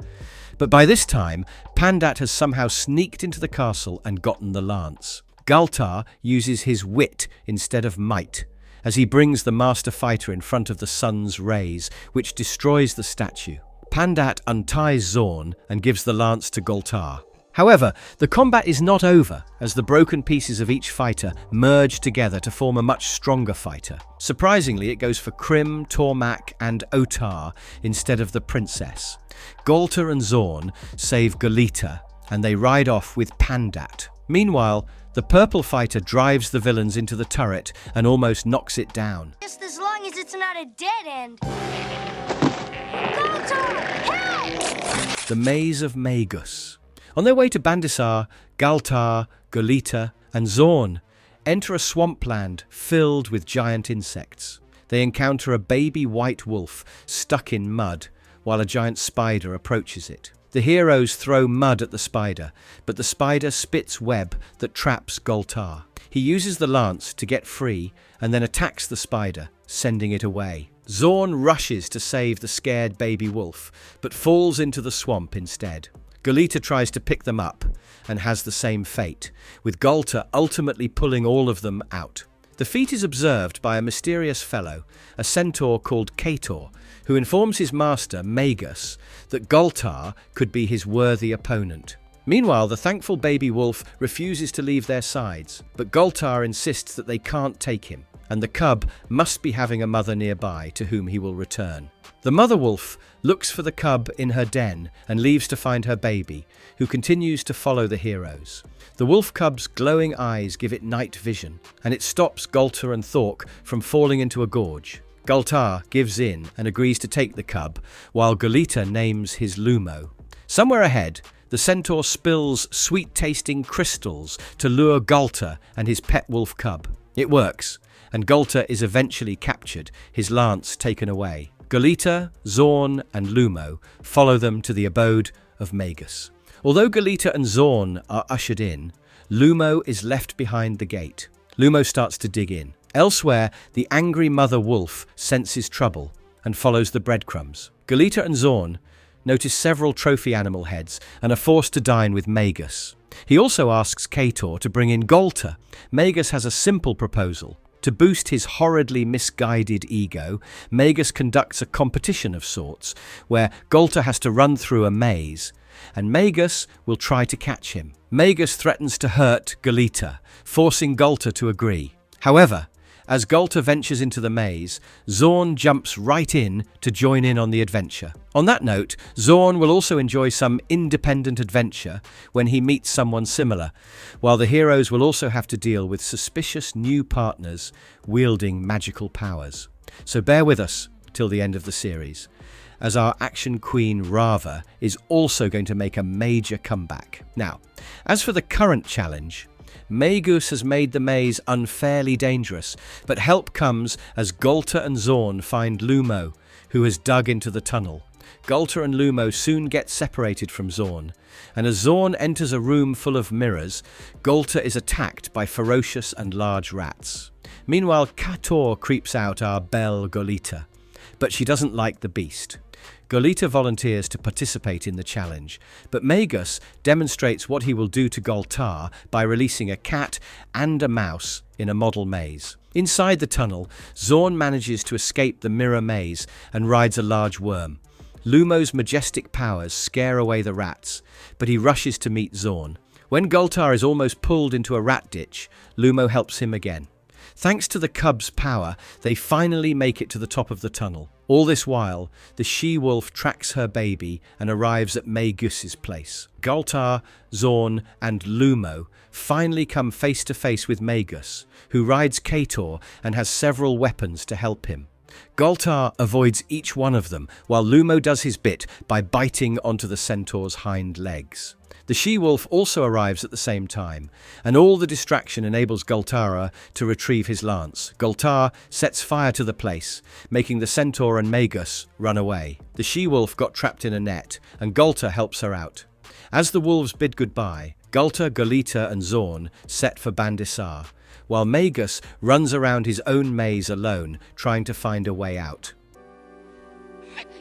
but by this time, Pandat has somehow sneaked into the castle and gotten the lance. Galtar uses his wit instead of might, as he brings the Master Fighter in front of the sun's rays, which destroys the statue. Pandat unties Zorn and gives the lance to Galtar. However, the combat is not over, as the broken pieces of each fighter merge together to form a much stronger fighter. Surprisingly, it goes for Krim, Tormarmac and Ithar instead of the princess. Galtar and Zorn save Galita, and they ride off with Pandat. Meanwhile, the purple fighter drives the villains into the turret and almost knocks it down. Just as long as it's not a dead end. Galtar, help! The Maze of Magus. On their way to Bandisar, Galtar, Galita, and Zorn enter a swampland filled with giant insects. They encounter a baby white wolf stuck in mud, while a giant spider approaches it. The heroes throw mud at the spider, but the spider spits web that traps Galtar. He uses the lance to get free and then attacks the spider, sending it away. Zorn rushes to save the scared baby wolf, but falls into the swamp instead. Galita tries to pick them up and has the same fate, with Galtar ultimately pulling all of them out. The feat is observed by a mysterious fellow, a centaur called Kator, who informs his master, Magus, that Galtar could be his worthy opponent. Meanwhile, the thankful baby wolf refuses to leave their sides, but Galtar insists that they can't take him, and the cub must be having a mother nearby to whom he will return. The mother wolf looks for the cub in her den and leaves to find her baby, who continues to follow the heroes. The wolf cub's glowing eyes give it night vision, and it stops Galtar and Thork from falling into a gorge. Galtar gives in and agrees to take the cub, while Galita names his Lumo. Somewhere ahead, the centaur spills sweet-tasting crystals to lure Galtar and his pet wolf cub. It works, and Galtar is eventually captured, his lance taken away. Galita, Zorn, and Lumo follow them to the abode of Magus. Although Galita and Zorn are ushered in, Lumo is left behind the gate. Lumo starts to dig in. Elsewhere, the angry mother wolf senses trouble and follows the breadcrumbs. Galita and Zorn notice several trophy animal heads and are forced to dine with Magus. He also asks Kator to bring in Galtar. Magus has a simple proposal. To boost his horridly misguided ego, Magus conducts a competition of sorts, where Galtar has to run through a maze, and Magus will try to catch him. Magus threatens to hurt Galita, forcing Galtar to agree. However, As Galtar ventures into the maze, Zorn jumps right in to join in on the adventure. On that note, Zorn will also enjoy some independent adventure when he meets someone similar, while the heroes will also have to deal with suspicious new partners wielding magical powers. So bear with us till the end of the series, as our action queen Rava is also going to make a major comeback. Now, as for the current challenge, Magus has made the maze unfairly dangerous, but help comes as Galtar and Zorn find Lumo, who has dug into the tunnel. Galtar and Lumo soon get separated from Zorn, and as Zorn enters a room full of mirrors, Galtar is attacked by ferocious and large rats. Meanwhile, Kator creeps out our belle Galita, but she doesn't like the beast. Galita volunteers to participate in the challenge, but Magus demonstrates what he will do to Galtar by releasing a cat and a mouse in a model maze. Inside the tunnel, Zorn manages to escape the mirror maze and rides a large worm. Lumo's majestic powers scare away the rats, but he rushes to meet Zorn. When Galtar is almost pulled into a rat ditch, Lumo helps him again. Thanks to the cub's power, they finally make it to the top of the tunnel. All this while, the she-wolf tracks her baby and arrives at Magus's place. Galtar, Zorn, and Lumo finally come face to face with Magus, who rides Kator and has several weapons to help him. Galtar avoids each one of them, while Lumo does his bit by biting onto the centaur's hind legs. The she-wolf also arrives at the same time, and all the distraction enables Galtar to retrieve his lance. Galtar sets fire to the place, making the centaur and Magus run away. The she-wolf got trapped in a net, and Galtar helps her out. As the wolves bid goodbye, Galtar, Galita, and Zorn set for Bandisar, while Magus runs around his own maze alone, trying to find a way out.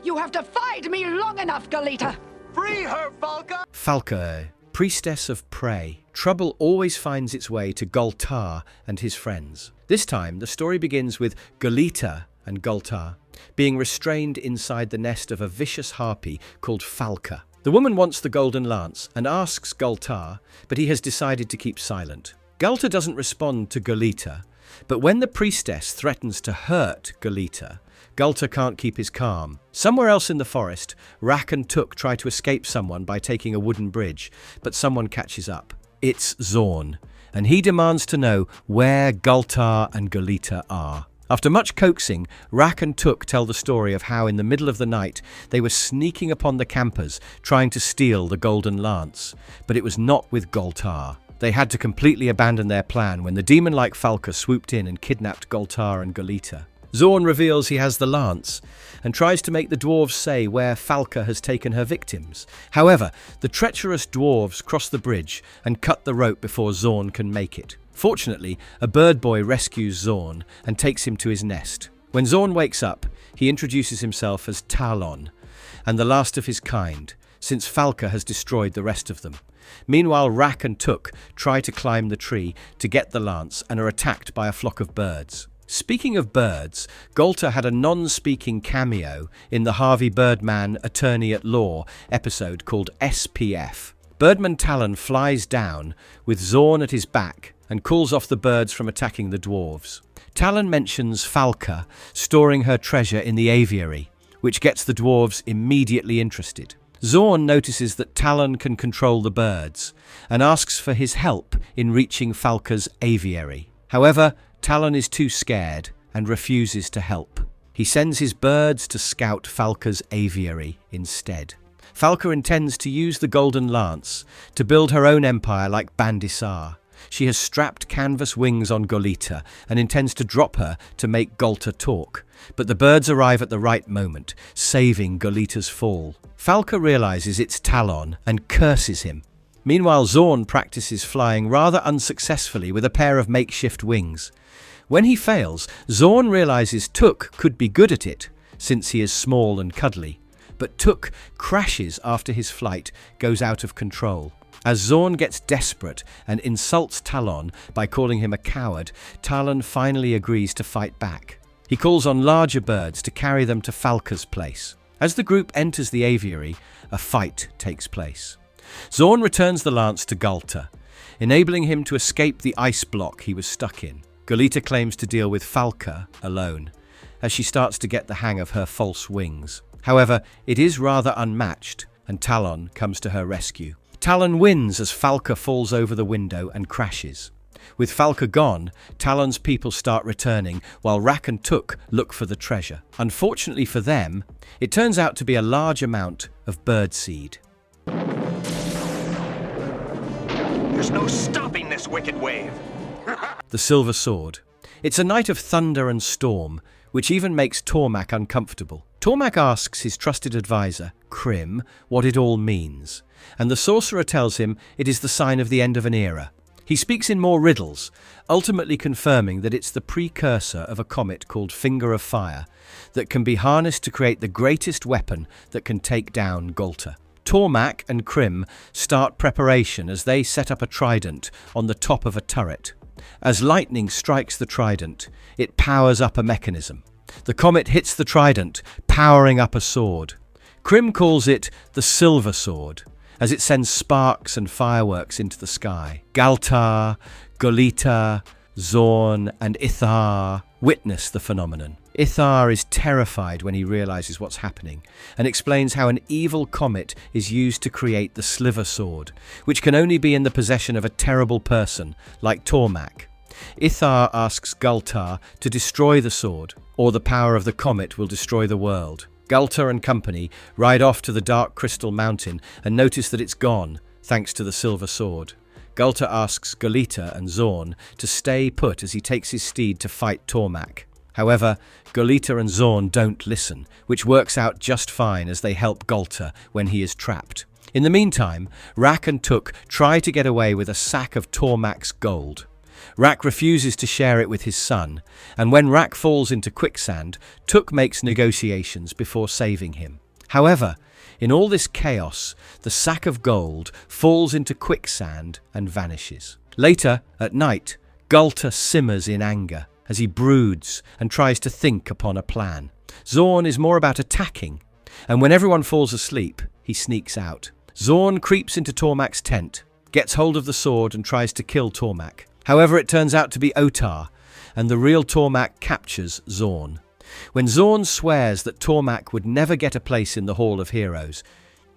You have defied me long enough, Galita! Free her, Falca! Falca, priestess of prey. Trouble always finds its way to Galtar and his friends. This time, the story begins with Galita and Galtar being restrained inside the nest of a vicious harpy called Falca. The woman wants the golden lance and asks Galtar, but he has decided to keep silent. Galtar doesn't respond to Galita, but when the priestess threatens to hurt Galita, Galtar can't keep his calm. Somewhere else in the forest, Rak and Tuk try to escape someone by taking a wooden bridge, but someone catches up. It's Zorn, and he demands to know where Galtar and Galita are. After much coaxing, Rak and Tuk tell the story of how in the middle of the night they were sneaking upon the campers, trying to steal the golden lance, but it was not with Galtar. They had to completely abandon their plan when the demon-like Falca swooped in and kidnapped Galtar and Galita. Zorn reveals he has the lance and tries to make the dwarves say where Falca has taken her victims. However, the treacherous dwarves cross the bridge and cut the rope before Zorn can make it. Fortunately, a bird boy rescues Zorn and takes him to his nest. When Zorn wakes up, he introduces himself as Talon, and the last of his kind, since Falca has destroyed the rest of them. Meanwhile, Rak and Tuk try to climb the tree to get the lance and are attacked by a flock of birds. Speaking of birds, Galtar had a non-speaking cameo in the Harvey Birdman Attorney at Law episode called SPF. Birdman Talon flies down with Zorn at his back and calls off the birds from attacking the dwarves. Talon mentions Falca storing her treasure in the aviary, which gets the dwarves immediately interested. Zorn notices that Talon can control the birds and asks for his help in reaching Falca's aviary. However, Talon is too scared and refuses to help. He sends his birds to scout Falca's aviary instead. Falca intends to use the golden lance to build her own empire like Bandisar. She has strapped canvas wings on Galita and intends to drop her to make Galtar talk, but the birds arrive at the right moment, saving Galita's fall. Falca realizes it's Talon and curses him. Meanwhile, Zorn practices flying rather unsuccessfully with a pair of makeshift wings. When he fails, Zorn realizes Tuk could be good at it, since he is small and cuddly. But Tuk crashes after his flight goes out of control. As Zorn gets desperate and insults Talon by calling him a coward, Talon finally agrees to fight back. He calls on larger birds to carry them to Falca's place. As the group enters the aviary, a fight takes place. Zorn returns the lance to Galtar, enabling him to escape the ice block he was stuck in. Galita claims to deal with Falca alone, as she starts to get the hang of her false wings. However, it is rather unmatched, and Talon comes to her rescue. Talon wins as Falca falls over the window and crashes. With Falca gone, Talon's people start returning, while Rack and Took look for the treasure. Unfortunately for them, it turns out to be a large amount of birdseed. There's no stopping this wicked wave. The Silver Sword. It's a night of thunder and storm, which even makes Tormarmac uncomfortable. Tormarmac asks his trusted advisor, Crim, what it all means, and the sorcerer tells him it is the sign of the end of an era. He speaks in more riddles, ultimately confirming that it's the precursor of a comet called Finger of Fire that can be harnessed to create the greatest weapon that can take down Galtar. Tormarmac and Crim start preparation as they set up a trident on the top of a turret. As lightning strikes the trident, it powers up a mechanism. The comet hits the trident, powering up a sword. Crim calls it the Silver Sword, as it sends sparks and fireworks into the sky. Galtar, Galita, Zorn, and Ithar witness the phenomenon. Ithar is terrified when he realizes what's happening and explains how an evil comet is used to create the Silver Sword, which can only be in the possession of a terrible person like Tormarmac. Ithar asks Galtar to destroy the sword, or the power of the comet will destroy the world. Galtar and company ride off to the Dark Crystal Mountain and notice that it's gone, thanks to the Silver Sword. Galtar asks Galita and Zorn to stay put as he takes his steed to fight Tormarmac. However, Galita and Zorn don't listen, which works out just fine as they help Galtar when he is trapped. In the meantime, Rack and Took try to get away with a sack of Tormarmac's gold. Rack refuses to share it with his son, and when Rack falls into quicksand, Took makes negotiations before saving him. However, in all this chaos, the sack of gold falls into quicksand and vanishes. Later, at night, Galtar simmers in anger as he broods and tries to think upon a plan. Zorn is more about attacking, and when everyone falls asleep, he sneaks out. Zorn creeps into Tormarmac's tent, gets hold of the sword and tries to kill Tormarmac. However, it turns out to be Ithar, and the real Tormarmac captures Zorn. When Zorn swears that Tormarmac would never get a place in the Hall of Heroes,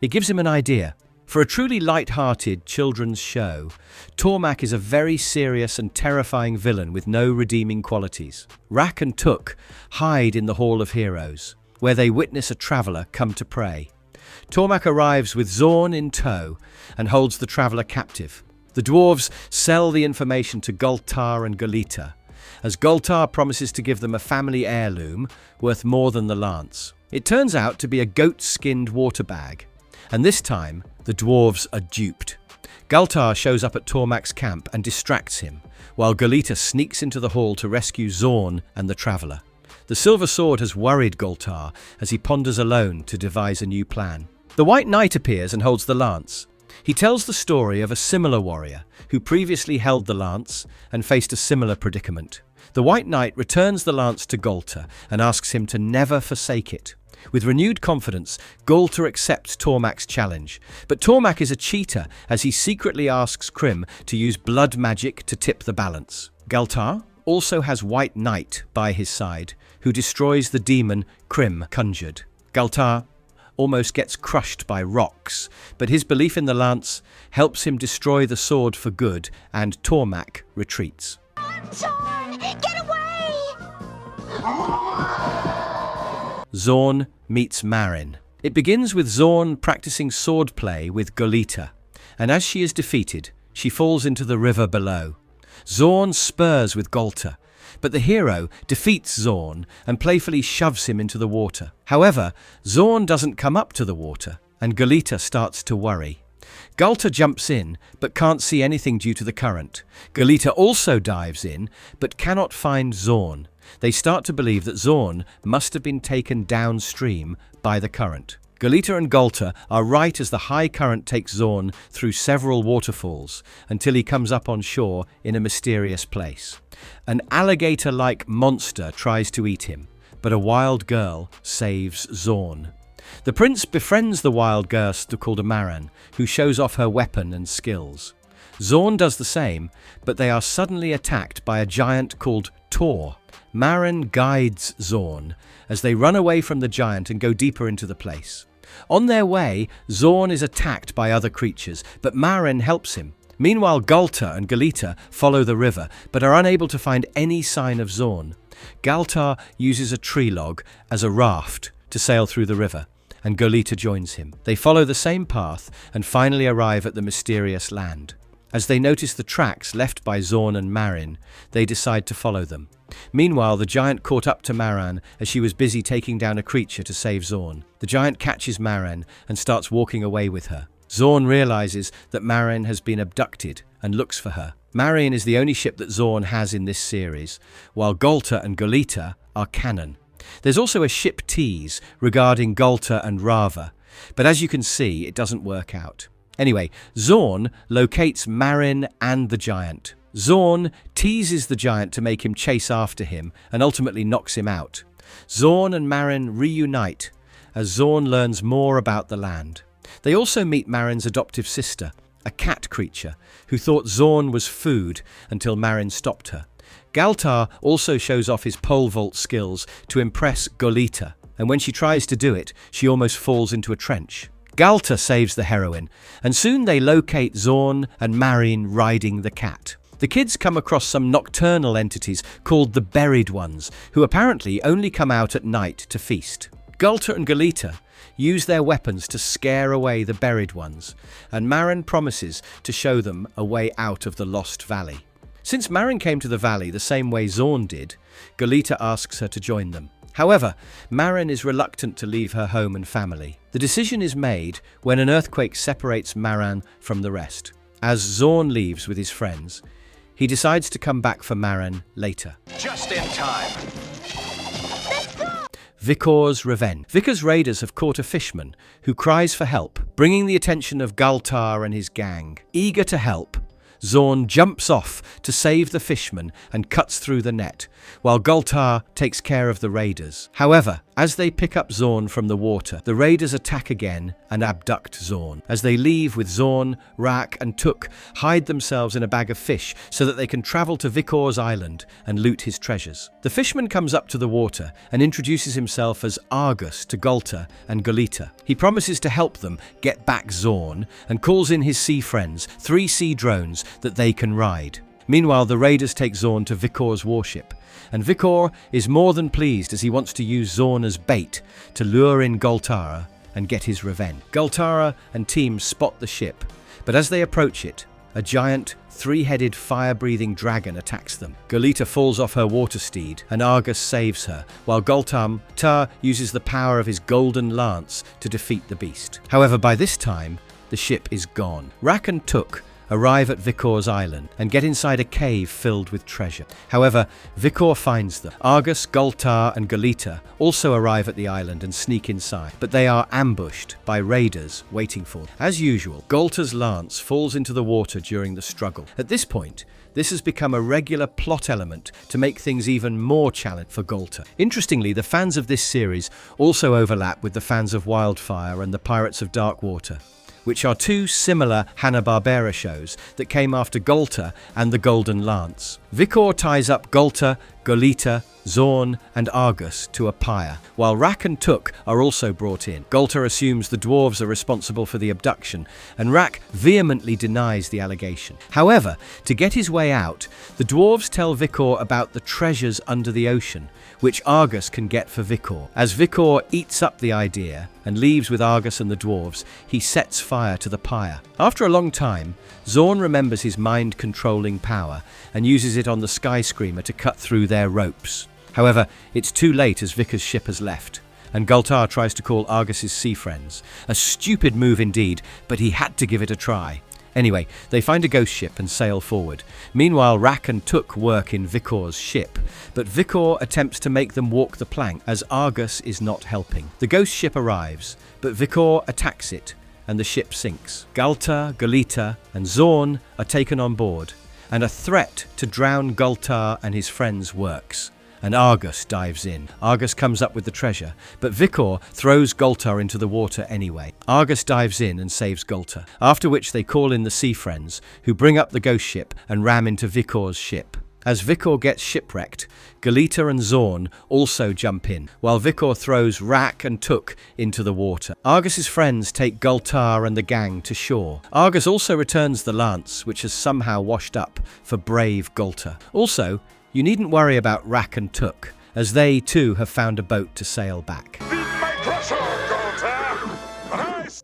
it gives him an idea. For a truly light-hearted children's show, Tormarmac is a very serious and terrifying villain with no redeeming qualities. Rack and Took hide in the Hall of Heroes, where they witness a traveller come to pray. Tormarmac arrives with Zorn in tow and holds the traveller captive. The dwarves sell the information to Galtar and Galita, as Galtar promises to give them a family heirloom worth more than the lance. It turns out to be a goat-skinned water bag, and this time the dwarves are duped. Galtar shows up at Tormarmac's camp and distracts him, while Galita sneaks into the hall to rescue Zorn and the traveller. The Silver Sword has worried Galtar as he ponders alone to devise a new plan. The White Knight appears and holds the lance. He tells the story of a similar warrior who previously held the lance and faced a similar predicament. The White Knight returns the lance to Galtar and asks him to never forsake it. With renewed confidence, Galtar accepts Tormarmac's challenge, but Tormarmac is a cheater as he secretly asks Crim to use blood magic to tip the balance. Galtar also has White Knight by his side, who destroys the demon Crim conjured. Galtar almost gets crushed by rocks, but his belief in the lance helps him destroy the sword for good, and Tormarmac retreats. Zorn, get away! Zorn meets Marin. It begins with Zorn practicing swordplay with Galita, and as she is defeated, she falls into the river below. Zorn spurs with Galtar, but the hero defeats Zorn and playfully shoves him into the water. However, Zorn doesn't come up to the water, and Galita starts to worry. Galtar jumps in, but can't see anything due to the current. Galita also dives in, but cannot find Zorn. They start to believe that Zorn must have been taken downstream by the current. Galita and Galtar are right as the high current takes Zorn through several waterfalls until he comes up on shore in a mysterious place. An alligator-like monster tries to eat him, but a wild girl saves Zorn. The prince befriends the wild girl called a Marin, who shows off her weapon and skills. Zorn does the same, but they are suddenly attacked by a giant called Tor. Marin guides Zorn as they run away from the giant and go deeper into the place. On their way, Zorn is attacked by other creatures, but Marin helps him. Meanwhile, Galtar and Galita follow the river, but are unable to find any sign of Zorn. Galtar uses a tree log as a raft to sail through the river, and Galita joins him. They follow the same path and finally arrive at the mysterious land. As they notice the tracks left by Zorn and Marin, they decide to follow them. Meanwhile, the giant caught up to Marin as she was busy taking down a creature to save Zorn. The giant catches Marin and starts walking away with her. Zorn realizes that Marin has been abducted and looks for her. Marin is the only ship that Zorn has in this series, while Galtar and Galita are canon. There's also a ship tease regarding Galtar and Rava, but as you can see, it doesn't work out. Anyway, Zorn locates Marin and the giant. Zorn teases the giant to make him chase after him and ultimately knocks him out. Zorn and Marin reunite as Zorn learns more about the land. They also meet Marin's adoptive sister, a cat creature, who thought Zorn was food until Marin stopped her. Galtar also shows off his pole vault skills to impress Galita, and when she tries to do it, she almost falls into a trench. Galtar saves the heroine, and soon they locate Zorn and Marin riding the cat. The kids come across some nocturnal entities called the Buried Ones, who apparently only come out at night to feast. Galtar and Galita use their weapons to scare away the Buried Ones, and Marin promises to show them a way out of the Lost Valley. Since Marin came to the valley the same way Zorn did, Galita asks her to join them. However, Marin is reluctant to leave her home and family. The decision is made when an earthquake separates Marin from the rest. As Zorn leaves with his friends, he decides to come back for Marin later. Just in time. Vikor's revenge. Vikar's raiders have caught a fisherman who cries for help, bringing the attention of Galtar and his gang. Eager to help, Zorn jumps off to save the fisherman and cuts through the net, while Galtar takes care of the raiders. However, as they pick up Zorn from the water, the raiders attack again and abduct Zorn. As they leave with Zorn, Rak and Tuk hide themselves in a bag of fish so that they can travel to Vikor's island and loot his treasures. The fisherman comes up to the water and introduces himself as Argus to Galtar and Galita. He promises to help them get back Zorn and calls in his sea friends, 3 sea drones that they can ride. Meanwhile, the raiders take Zorn to Vikor's warship, and Vikor is more than pleased as he wants to use Zorn as bait to lure in Galtara and get his revenge. Galtara and team spot the ship, but as they approach it, a giant, 3-headed, fire-breathing dragon attacks them. Galita falls off her water steed, and Argus saves her, while Galtar uses the power of his golden lance to defeat the beast. However, by this time, the ship is gone. Rak and Tuk arrive at Vikor's island and get inside a cave filled with treasure. However, Vikor finds them. Argus, Galtar and Galita also arrive at the island and sneak inside, but they are ambushed by raiders waiting for them. As usual, Galtar's lance falls into the water during the struggle. At this point, this has become a regular plot element to make things even more challenging for Galtar. Interestingly, the fans of this series also overlap with the fans of Wildfire and the Pirates of Darkwater, which are 2 similar Hanna-Barbera shows that came after Galtar and the Golden Lance. Vikor ties up Galtar, Galita, Zorn and Argus to a pyre, while Rak and Tuk are also brought in. Galtar assumes the dwarves are responsible for the abduction, and Rak vehemently denies the allegation. However, to get his way out, the dwarves tell Vikor about the treasures under the ocean, which Argus can get for Vikor. As Vikor eats up the idea and leaves with Argus and the dwarves, he sets fire to the pyre. After a long time, Zorn remembers his mind-controlling power and uses it on the Sky Screamer to cut through their ropes. However, it's too late as Vikar's ship has left, and Galtar tries to call Argus's sea friends. A stupid move indeed, but he had to give it a try. Anyway, they find a ghost ship and sail forward. Meanwhile, Rak and Tuk work in Vikor's ship, but Vikor attempts to make them walk the plank as Argus is not helping. The ghost ship arrives, but Vikor attacks it and the ship sinks. Galtar, Galita and Zorn are taken on board, and a threat to drown Galtar and his friends works. and Argus dives in. Argus comes up with the treasure, but Vikor throws Galtar into the water anyway. Argus dives in and saves Galtar, after which they call in the Sea Friends, who bring up the ghost ship and ram into Vikor's ship. As Vikor gets shipwrecked, Galita and Zorn also jump in, while Vikor throws Rak and Tuk into the water. Argus's friends take Galtar and the gang to shore. Argus also returns the lance, which has somehow washed up, for brave Galtar. Also, you needn't worry about Rak and Tuk, as they too have found a boat to sail back.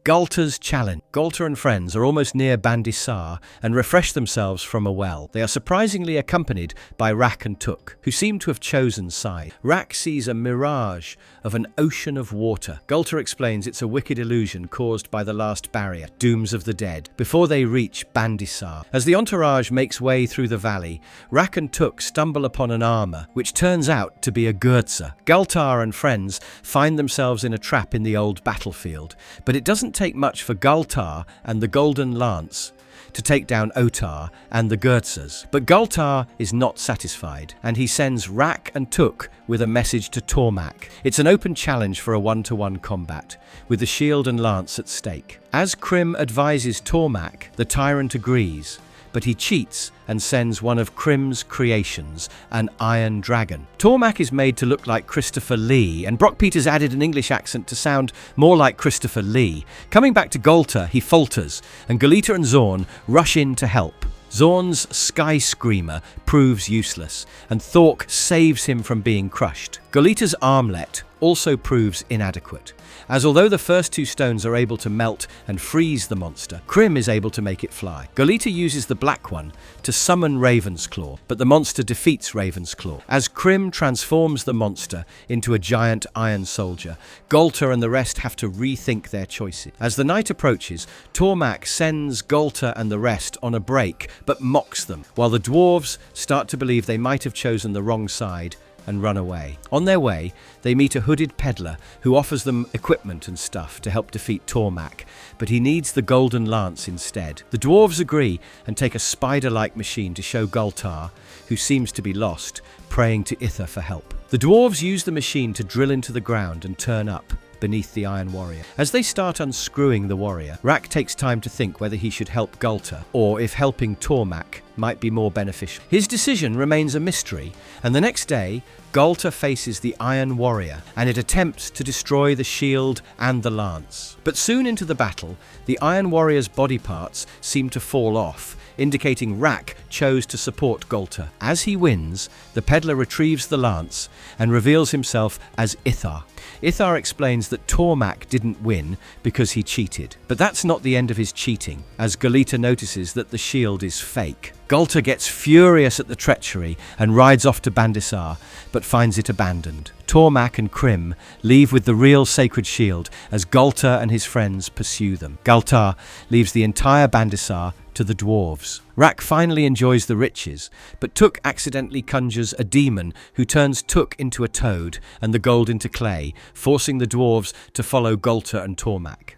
Galtar's challenge. Galtar and friends are almost near Bandisar and refresh themselves from a well. They are surprisingly accompanied by Rak and Tuk, who seem to have chosen side. Rak sees a mirage of an ocean of water. Galtar explains it's a wicked illusion caused by the last barrier, Dooms of the Dead, before they reach Bandisar. As the entourage makes way through the valley, Rak and Tuk stumble upon an armor, which turns out to be a Gurza. Galtar and friends find themselves in a trap in the old battlefield, but it doesn't take much for Galtar and the Golden Lance to take down Otar and the Gurzas. But Galtar is not satisfied, and he sends Rak and Tuk with a message to Tormarmac. It's an open challenge for a one-to-one combat, with the shield and lance at stake. As Krim advises Tormarmac, the tyrant agrees, but he cheats and sends one of Krim's creations, an iron dragon. Tormarmac is made to look like Christopher Lee, and Brock Peters added an English accent to sound more like Christopher Lee. Coming back to Galtar, he falters, and Galita and Zorn rush in to help. Zorn's Sky Screamer proves useless, and Thork saves him from being crushed. Galita's armlet also proves inadequate, as although the first two stones are able to melt and freeze the monster, Krim is able to make it fly. Galita uses the black one to summon Ravensclaw, but the monster defeats Ravensclaw. As Krim transforms the monster into a giant iron soldier, Galtar and the rest have to rethink their choices. As the night approaches, Tormarmac sends Galtar and the rest on a break, but mocks them, while the dwarves start to believe they might have chosen the wrong side and run away. On their way, they meet a hooded peddler who offers them equipment and stuff to help defeat Tormarmac, but he needs the Golden Lance instead. The dwarves agree and take a spider-like machine to show Galtar, who seems to be lost, praying to Ithar for help. The dwarves use the machine to drill into the ground and turn up beneath the Iron Warrior. As they start unscrewing the warrior, Rak takes time to think whether he should help Galtar, or if helping Tormarmac might be more beneficial. His decision remains a mystery, and the next day, Galtar faces the Iron Warrior, and it attempts to destroy the shield and the lance. But soon into the battle, the Iron Warrior's body parts seem to fall off, indicating Rak chose to support Galtar. As he wins, the peddler retrieves the lance and reveals himself as Ithar. Ithar explains that Tormarmac didn't win because he cheated. But that's not the end of his cheating, as Galita notices that the shield is fake. Galtar gets furious at the treachery and rides off to Bandisar, but finds it abandoned. Tormarmac and Krim leave with the real sacred shield as Galtar and his friends pursue them. Galtar leaves the entire Bandisar to the dwarves. Rak finally enjoys the riches, but Tuk accidentally conjures a demon who turns Tuk into a toad and the gold into clay, forcing the dwarves to follow Galtar and Tormarmac.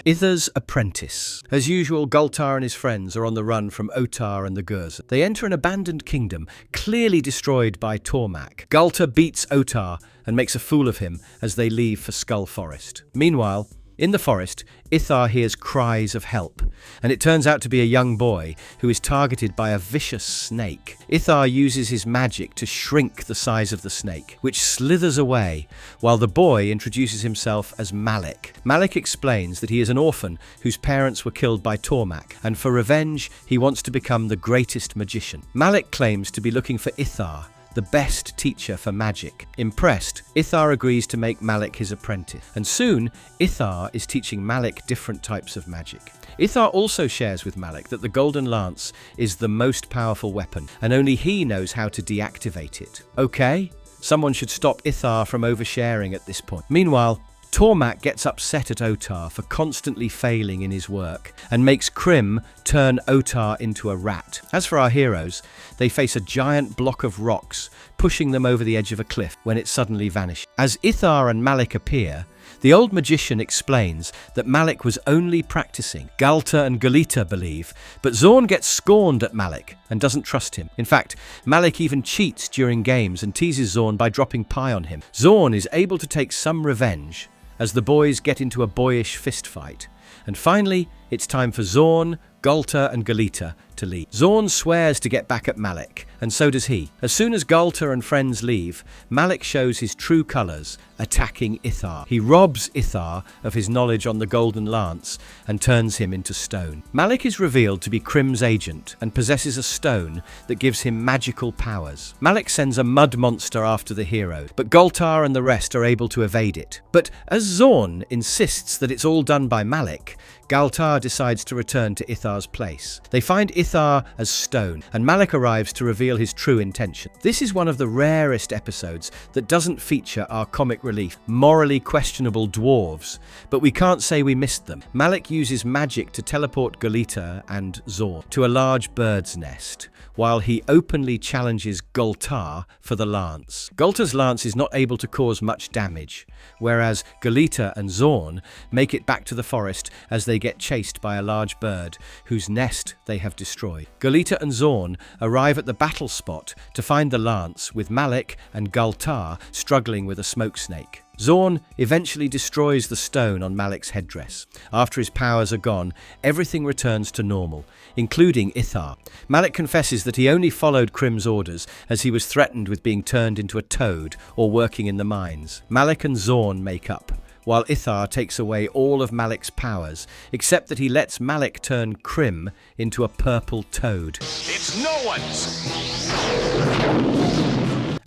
Ithar's apprentice. As usual, Galtar and his friends are on the run from Otar and the Gurza. They enter an abandoned kingdom, clearly destroyed by Tormarmac. Galtar beats Otar and makes a fool of him as they leave for Skull Forest. Meanwhile, in the forest, Ithar hears cries of help, and it turns out to be a young boy who is targeted by a vicious snake. Ithar uses his magic to shrink the size of the snake, which slithers away, while the boy introduces himself as Malik. Malik explains that he is an orphan whose parents were killed by Tormarmac, and for revenge, he wants to become the greatest magician. Malik claims to be looking for Ithar, the best teacher for magic. Impressed, Ithar agrees to make Malik his apprentice, and soon Ithar is teaching Malik different types of magic. Ithar also shares with Malik that the Golden Lance is the most powerful weapon, and only he knows how to deactivate it. Okay, someone should stop Ithar from oversharing at this point. Meanwhile, Tormarmac gets upset at Otar for constantly failing in his work and makes Krim turn Otar into a rat. As for our heroes, they face a giant block of rocks, pushing them over the edge of a cliff when it suddenly vanishes. As Ithar and Malik appear, The old magician explains that Malik was only practicing. Galtar and Galita believe, but Zorn gets scorned at Malik and doesn't trust him. In fact, Malik even cheats during games and teases Zorn by dropping pie on him. Zorn is able to take some revenge as the boys get into a boyish fistfight. And finally, it's time for Zorn, Galtar and Galita to leave. Zorn swears to get back at Malik, and so does he. As soon as Galtar and friends leave, Malik shows his true colours, attacking Ithar. He robs Ithar of his knowledge on the Golden Lance and turns him into stone. Malik is revealed to be Krim's agent and possesses a stone that gives him magical powers. Malik sends a mud monster after the hero, but Galtar and the rest are able to evade it. But as Zorn insists that it's all done by Malik, Galtar decides to return to Ithar's place. They find Ithar as stone, and Malik arrives to reveal his true intention. This is one of the rarest episodes that doesn't feature our comic relief, morally questionable dwarves, but we can't say we missed them. Malik uses magic to teleport Galita and Zorn to a large bird's nest, while he openly challenges Galtar for the lance. Galtar's lance is not able to cause much damage, whereas Galita and Zorn make it back to the forest as they get chased by a large bird whose nest they have destroyed. Galita and Zorn arrive at the battle spot to find the lance, with Malik and Galtar struggling with a smoke snake. Zorn eventually destroys the stone on Malik's headdress. After his powers are gone, everything returns to normal, including Ithar. Malik confesses that he only followed Krim's orders as he was threatened with being turned into a toad or working in the mines. Malik and Zorn make up, while Ithar takes away all of Malik's powers, except that he lets Malik turn Krim into a purple toad. It's no one's!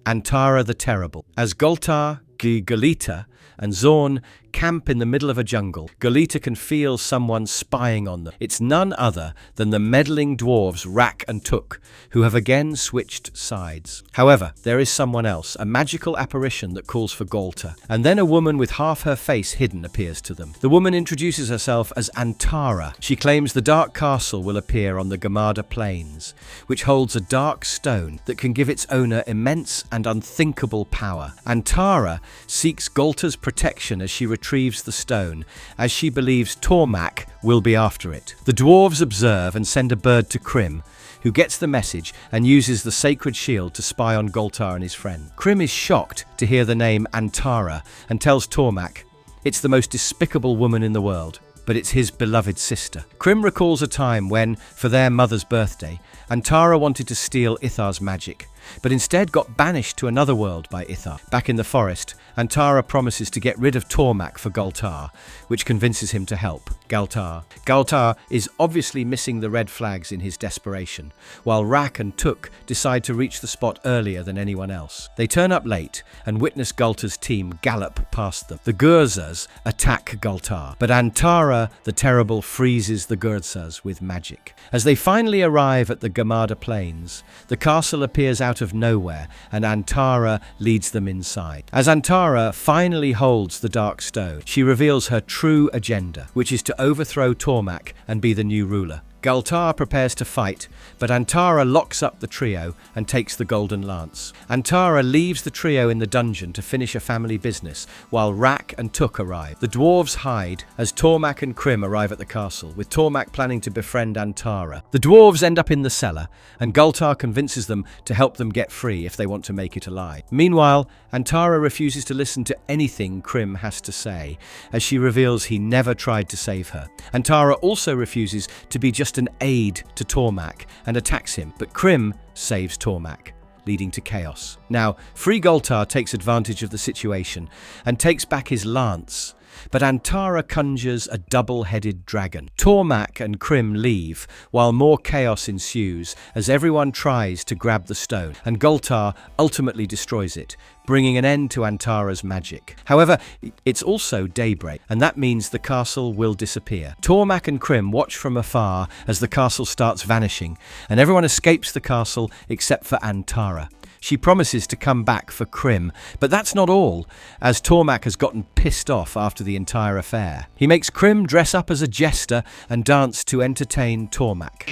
Antara the Terrible. As Galtar, Galita and Zorn camp in the middle of a jungle, Galita can feel someone spying on them. It's none other than the meddling dwarves Rak and Tuk, who have again switched sides. However, there is someone else, a magical apparition that calls for Galtar, and then a woman with half her face hidden appears to them. The woman introduces herself as Antara. She claims the dark castle will appear on the Gamada Plains, which holds a dark stone that can give its owner immense and unthinkable power. Antara seeks Galtar's protection as she retrieves the stone, as she believes Tormarmac will be after it. The dwarves observe and send a bird to Krim, who gets the message and uses the sacred shield to spy on Galtar and his friend. Krim is shocked to hear the name Antara and tells Tormarmac it's the most despicable woman in the world, but it's his beloved sister. Krim recalls a time when, for their mother's birthday, Antara wanted to steal Ithar's magic, but instead got banished to another world by Ithar. Back in the forest, Antara promises to get rid of Tormarmac for Galtar, which convinces him to help. Galtar is obviously missing the red flags in his desperation, while Rak and Tuk decide to reach the spot earlier than anyone else. They turn up late and witness Galtar's team gallop past them. The Gurzas attack Galtar, but Antara the Terrible freezes the Gurzas with magic. As they finally arrive at the Gamada Plains, the castle appears out of nowhere and Antara leads them inside. As Antara finally holds the Dark Stone, she reveals her true agenda, which is to overthrow Tormarmac and be the new ruler. Galtar prepares to fight, but Antara locks up the trio and takes the Golden Lance. Antara leaves the trio in the dungeon to finish a family business, while Rak and Tuk arrive. The dwarves hide as Tormarmac and Krim arrive at the castle, with Tormarmac planning to befriend Antara. The dwarves end up in the cellar, and Galtar convinces them to help them get free if they want to make it alive. Meanwhile, Antara refuses to listen to anything Krim has to say, as she reveals he never tried to save her. Antara also refuses to be just an aide to Tormarmac and attacks him, but Krim saves Tormarmac, leading to chaos. Now, Free Galtar takes advantage of the situation and takes back his lance, but Antara conjures a double-headed dragon. Tormarmac and Krim leave, while more chaos ensues as everyone tries to grab the stone, and Galtar ultimately destroys it, bringing an end to Antara's magic. However, it's also daybreak, and that means the castle will disappear. Tormarmac and Krim watch from afar as the castle starts vanishing, and everyone escapes the castle except for Antara. She promises to come back for Krim, but that's not all, as Tormarmac has gotten pissed off after the entire affair. He makes Krim dress up as a jester and dance to entertain Tormarmac.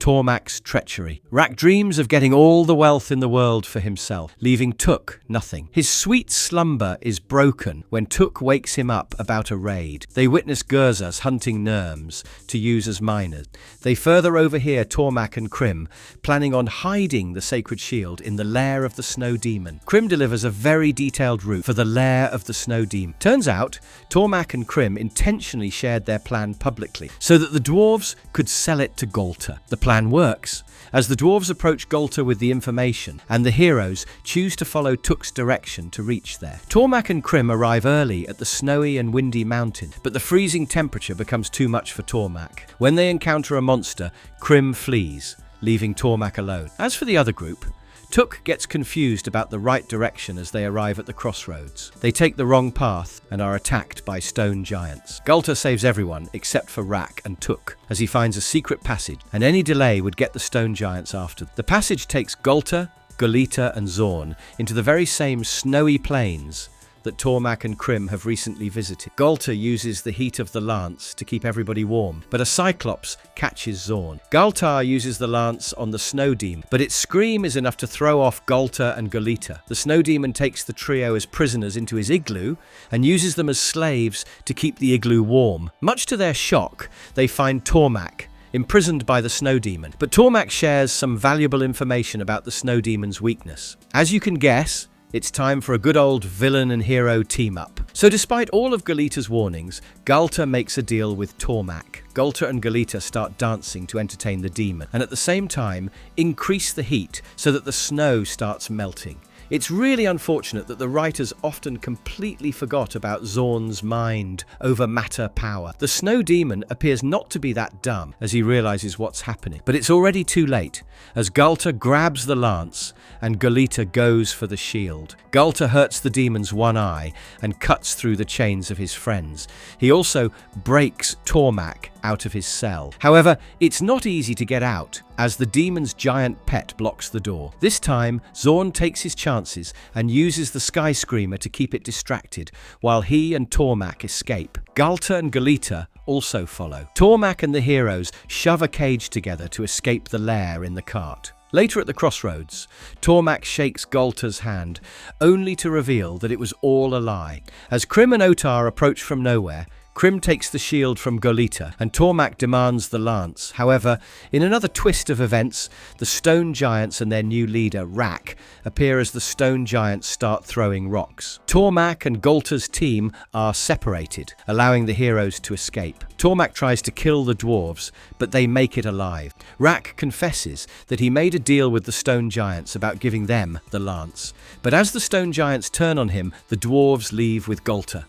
Tormac's treachery. Rak dreams of getting all the wealth in the world for himself, leaving Took nothing. His sweet slumber is broken when Took wakes him up about a raid. They witness Gurzas hunting Nerms to use as miners. They further overhear Tormarmac and Crim planning on hiding the sacred shield in the lair of the snow demon. Crim delivers a very detailed route for the lair of the snow demon. Turns out, Tormarmac and Crim intentionally shared their plan publicly so that the dwarves could sell it to Galtar. The plan works, as the dwarves approach Galtar with the information, and the heroes choose to follow Took's direction to reach there. Tormarmac and Crim arrive early at the snowy and windy mountain, but the freezing temperature becomes too much for Tormarmac. When they encounter a monster, Crim flees, leaving Tormarmac alone. As for the other group, Took gets confused about the right direction as they arrive at the crossroads. They take the wrong path and are attacked by stone giants. Galtar saves everyone except for Rak and Took, as he finds a secret passage, and any delay would get the stone giants after. The passage takes Galtar, Galita and Zorn into the very same snowy plains that Tormarmac and Crim have recently visited. Galtar uses the heat of the lance to keep everybody warm, but a cyclops catches Zorn. Galtar uses the lance on the snow demon, but its scream is enough to throw off Galtar and Galita. The snow demon takes the trio as prisoners into his igloo and uses them as slaves to keep the igloo warm. Much to their shock, they find Tormarmac imprisoned by the snow demon, but Tormarmac shares some valuable information about the snow demon's weakness. As you can guess, it's time for a good old villain and hero team-up. So despite all of Galita's warnings, Galtar makes a deal with Tormarmac. Galtar and Galita start dancing to entertain the demon, and at the same time increase the heat so that the snow starts melting. It's really unfortunate that the writers often completely forgot about Zorn's mind over matter power. The snow demon appears not to be that dumb as he realizes what's happening, but it's already too late as Galtar grabs the lance and Galita goes for the shield. Galtar hurts the demon's one eye and cuts through the chains of his friends. He also breaks Tormarmac out of his cell. However, it's not easy to get out as the demon's giant pet blocks the door. This time, Zorn takes his chances and uses the Sky Screamer to keep it distracted, while he and Tormarmac escape. Galtar and Galita also follow. Tormarmac and the heroes shove a cage together to escape the lair in the cart. Later at the crossroads, Tormarmac shakes Galtar's hand, only to reveal that it was all a lie. As Crim and Ithar approach from nowhere, Crim takes the shield from Galita, and Tormarmac demands the lance. However, in another twist of events, the stone giants and their new leader, Rak, appear as the stone giants start throwing rocks. Tormarmac and Galtar's team are separated, allowing the heroes to escape. Tormarmac tries to kill the dwarves, but they make it alive. Rak confesses that he made a deal with the stone giants about giving them the lance. But as the stone giants turn on him, the dwarves leave with Galtar.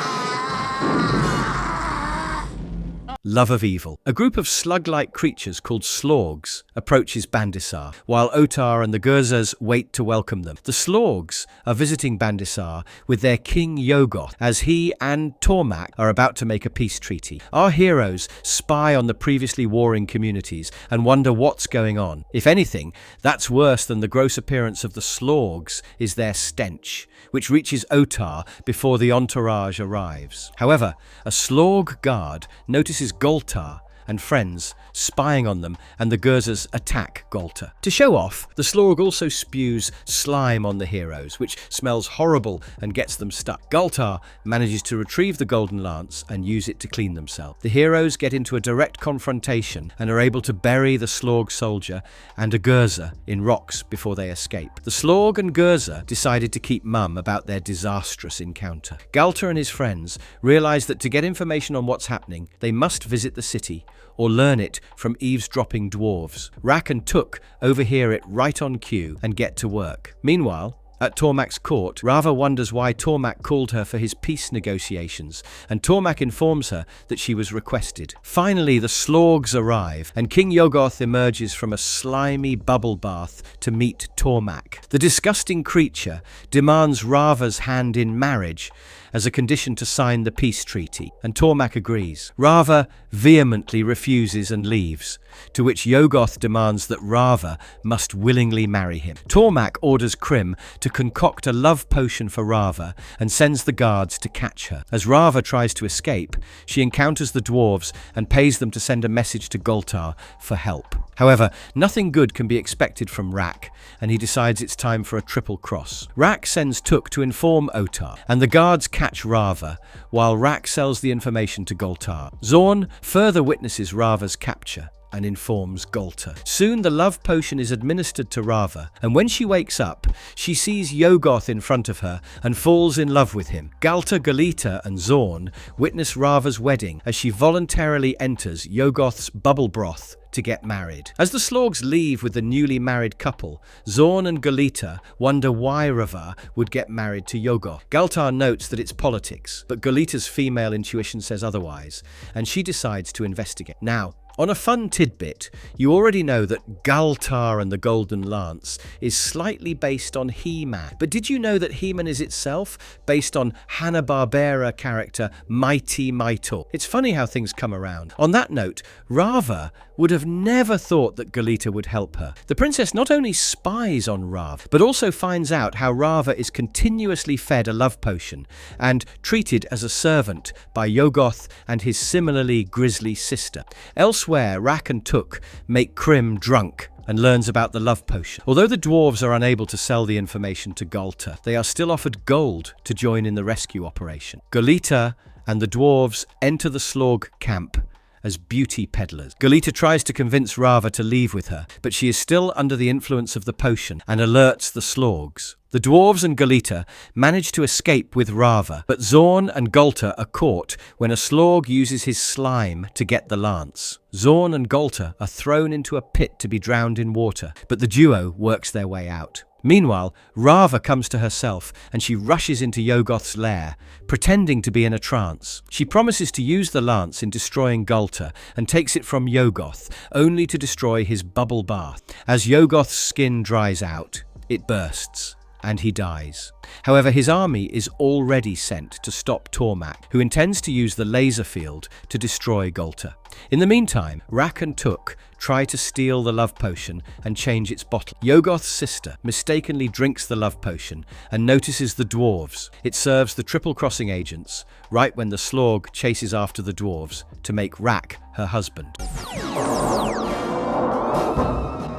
Love of evil. A group of slug-like creatures called Slorgs approaches Bandisar, while Ithar and the Gurzas wait to welcome them. The Slorgs are visiting Bandisar with their king Yoggoth, as he and Tormarmac are about to make a peace treaty. Our heroes spy on the previously warring communities and wonder what's going on. If anything, that's worse than the gross appearance of the Slorgs is their stench, which reaches Ithar before the entourage arrives. However, a Slorg guard notices Galtar and friends spying on them, and the Gurzas attack Galtar. To show off, the Slorg also spews slime on the heroes, which smells horrible and gets them stuck. Galtar manages to retrieve the golden lance and use it to clean themselves. The heroes get into a direct confrontation and are able to bury the Slorg soldier and a Gurza in rocks before they escape. The Slorg and Gurza decided to keep mum about their disastrous encounter. Galtar and his friends realize that to get information on what's happening, they must visit the city or learn it from eavesdropping dwarves. Rak and Took overhear it right on cue and get to work. Meanwhile, at Tormarmac's court, Rava wonders why Tormarmac called her for his peace negotiations, and Tormarmac informs her that she was requested. Finally, the Slorgs arrive, and King Yoggoth emerges from a slimy bubble bath to meet Tormarmac. The disgusting creature demands Rava's hand in marriage, as a condition to sign the peace treaty, and Tormarmac agrees. Rava vehemently refuses and leaves, to which Yuggoth demands that Rava must willingly marry him. Tormarmac orders Krim to concoct a love potion for Rava and sends the guards to catch her. As Rava tries to escape, she encounters the dwarves and pays them to send a message to Galtar for help. However, nothing good can be expected from Rak, and he decides it's time for a triple cross. Rak sends Tuk to inform Ithar, and the guards catch Rava, while Rak sells the information to Galtar. Zorn further witnesses Rava's capture and informs Galtar. Soon the love potion is administered to Rava, and when she wakes up, she sees Yuggoth in front of her and falls in love with him. Galtar, Galita and Zorn witness Rava's wedding as she voluntarily enters Yuggoth's bubble broth to get married. As the Slogs leave with the newly married couple, Zorn and Galita wonder why Rava would get married to Yuggoth. Galtar notes that it's politics, but Galita's female intuition says otherwise, and she decides to investigate. Now, on a fun tidbit, you already know that Galtar and the Golden Lance is slightly based on He-Man. But did you know that He-Man is itself based on Hanna-Barbera character Mighty Mightor? It's funny how things come around. On that note, Rava would have never thought that Galita would help her. The princess not only spies on Rava, but also finds out how Rava is continuously fed a love potion and treated as a servant by Yuggoth and his similarly grisly sister. Elsewhere, Rak and Tuk make Krim drunk and learns about the love potion. Although the dwarves are unable to sell the information to Galtar, they are still offered gold to join in the rescue operation. Galita and the dwarves enter the Slog camp as beauty peddlers. Galita tries to convince Rava to leave with her, but she is still under the influence of the potion and alerts the Slogs. The dwarves and Galita manage to escape with Rava, but Zorn and Galtar are caught when a Slog uses his slime to get the lance. Zorn and Galtar are thrown into a pit to be drowned in water, but the duo works their way out. Meanwhile, Rava comes to herself and she rushes into Yuggoth's lair, pretending to be in a trance. She promises to use the lance in destroying Galtar and takes it from Yuggoth, only to destroy his bubble bath. As Yuggoth's skin dries out, it bursts, and he dies. However, his army is already sent to stop Tormarmac, who intends to use the laser field to destroy Galtar. In the meantime, Rak and Tuk try to steal the love potion and change its bottle. Yuggoth's sister mistakenly drinks the love potion and notices the dwarves. It serves the triple crossing agents, right when the Slog chases after the dwarves to make Rak her husband.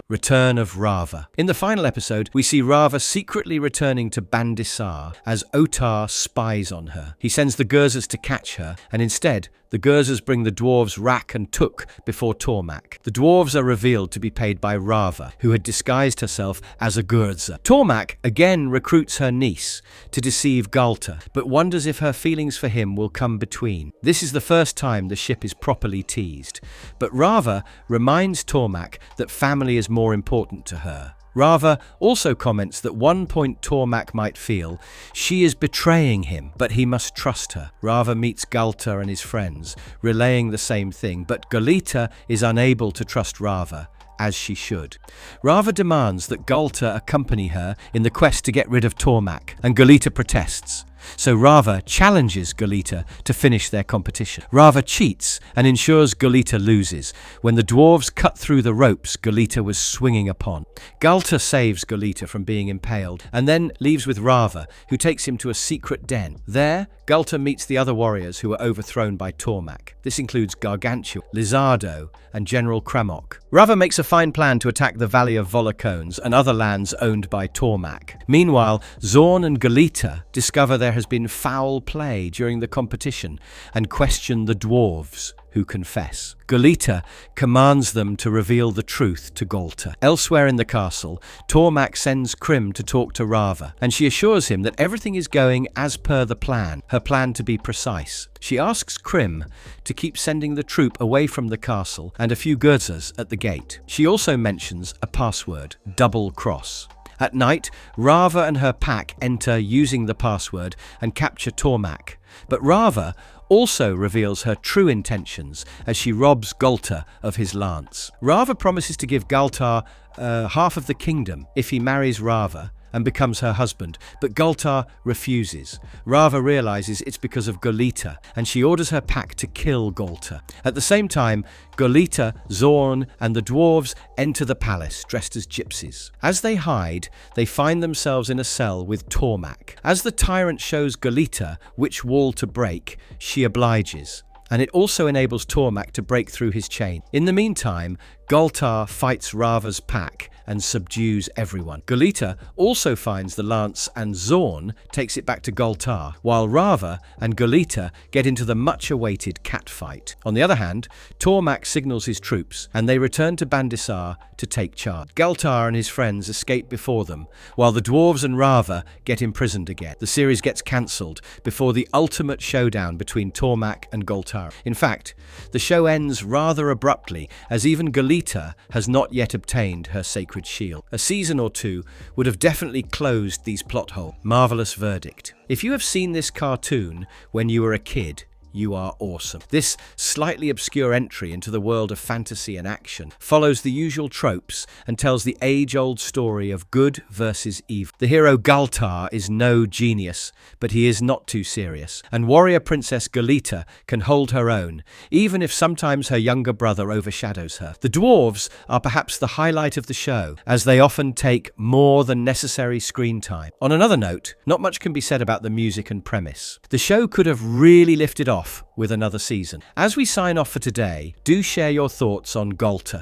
Return of Rava. In the final episode, we see Rava secretly returning to Bandisar as Ithar spies on her. He sends the Gurzas to catch her, and instead, the Gurzas bring the dwarves Rak and Tuk before Tormarmac. The dwarves are revealed to be paid by Rava, who had disguised herself as a Gurza. Tormarmac again recruits her niece to deceive Galtar, but wonders if her feelings for him will come between. This is the first time the ship is properly teased, but Rava reminds Tormarmac that family is more important to her. Rava also comments that one point Tormarmac might feel she is betraying him, but he must trust her. Rava meets Galtar and his friends, relaying the same thing, but Galita is unable to trust Rava, as she should. Rava demands that Galtar accompany her in the quest to get rid of Tormarmac, and Galita protests. So Rava challenges Galita to finish their competition. Rava cheats and ensures Galita loses when the dwarves cut through the ropes Galita was swinging upon. Galtar saves Galita from being impaled and then leaves with Rava, who takes him to a secret den. There, Galtar meets the other warriors who were overthrown by Tormarmac. This includes Gargantua, Lizardo, and General Kramok. Rava makes a fine plan to attack the Valley of Volacones and other lands owned by Tormarmac. Meanwhile, Zorn and Galita discover there has been foul play during the competition and question the dwarves, who confess. Galita commands them to reveal the truth to Galtar. Elsewhere in the castle, Tormarmac sends Krim to talk to Rava, and she assures him that everything is going as per the plan, her plan to be precise. She asks Krim to keep sending the troop away from the castle and a few Gurzas at the gate. She also mentions a password, double cross. At night, Rava and her pack enter using the password and capture Tormarmac, but Rava also reveals her true intentions as she robs Galtar of his lance. Rava promises to give Galtar half of the kingdom if he marries Rava, and becomes her husband, but Galtar refuses. Rava realizes it's because of Galita, and she orders her pack to kill Galtar. At the same time, Galita, Zorn, and the dwarves enter the palace dressed as gypsies. As they hide, they find themselves in a cell with Tormarmac. As the tyrant shows Galita which wall to break, she obliges, and it also enables Tormarmac to break through his chain. In the meantime, Galtar fights Rava's pack and subdues everyone. Galita also finds the lance and Zorn takes it back to Galtar, while Rava and Galita get into the much-awaited cat fight. On the other hand, Tormarmac signals his troops, and they return to Bandisar to take charge. Galtar and his friends escape before them, while the dwarves and Rava get imprisoned again. The series gets cancelled before the ultimate showdown between Tormarmac and Galtar. In fact, the show ends rather abruptly, as even Galita has not yet obtained her sacred shield. A season or two would have definitely closed these plot holes. Marvelous verdict. If you have seen this cartoon when you were a kid, you are awesome. This slightly obscure entry into the world of fantasy and action follows the usual tropes and tells the age-old story of good versus evil. The hero Galtar is no genius, but he is not too serious, and warrior princess Galita can hold her own, even if sometimes her younger brother overshadows her. The dwarves are perhaps the highlight of the show, as they often take more than necessary screen time. On another note, not much can be said about the music and premise. The show could have really lifted off with another season. As we sign off for today, do share your thoughts on Galtar.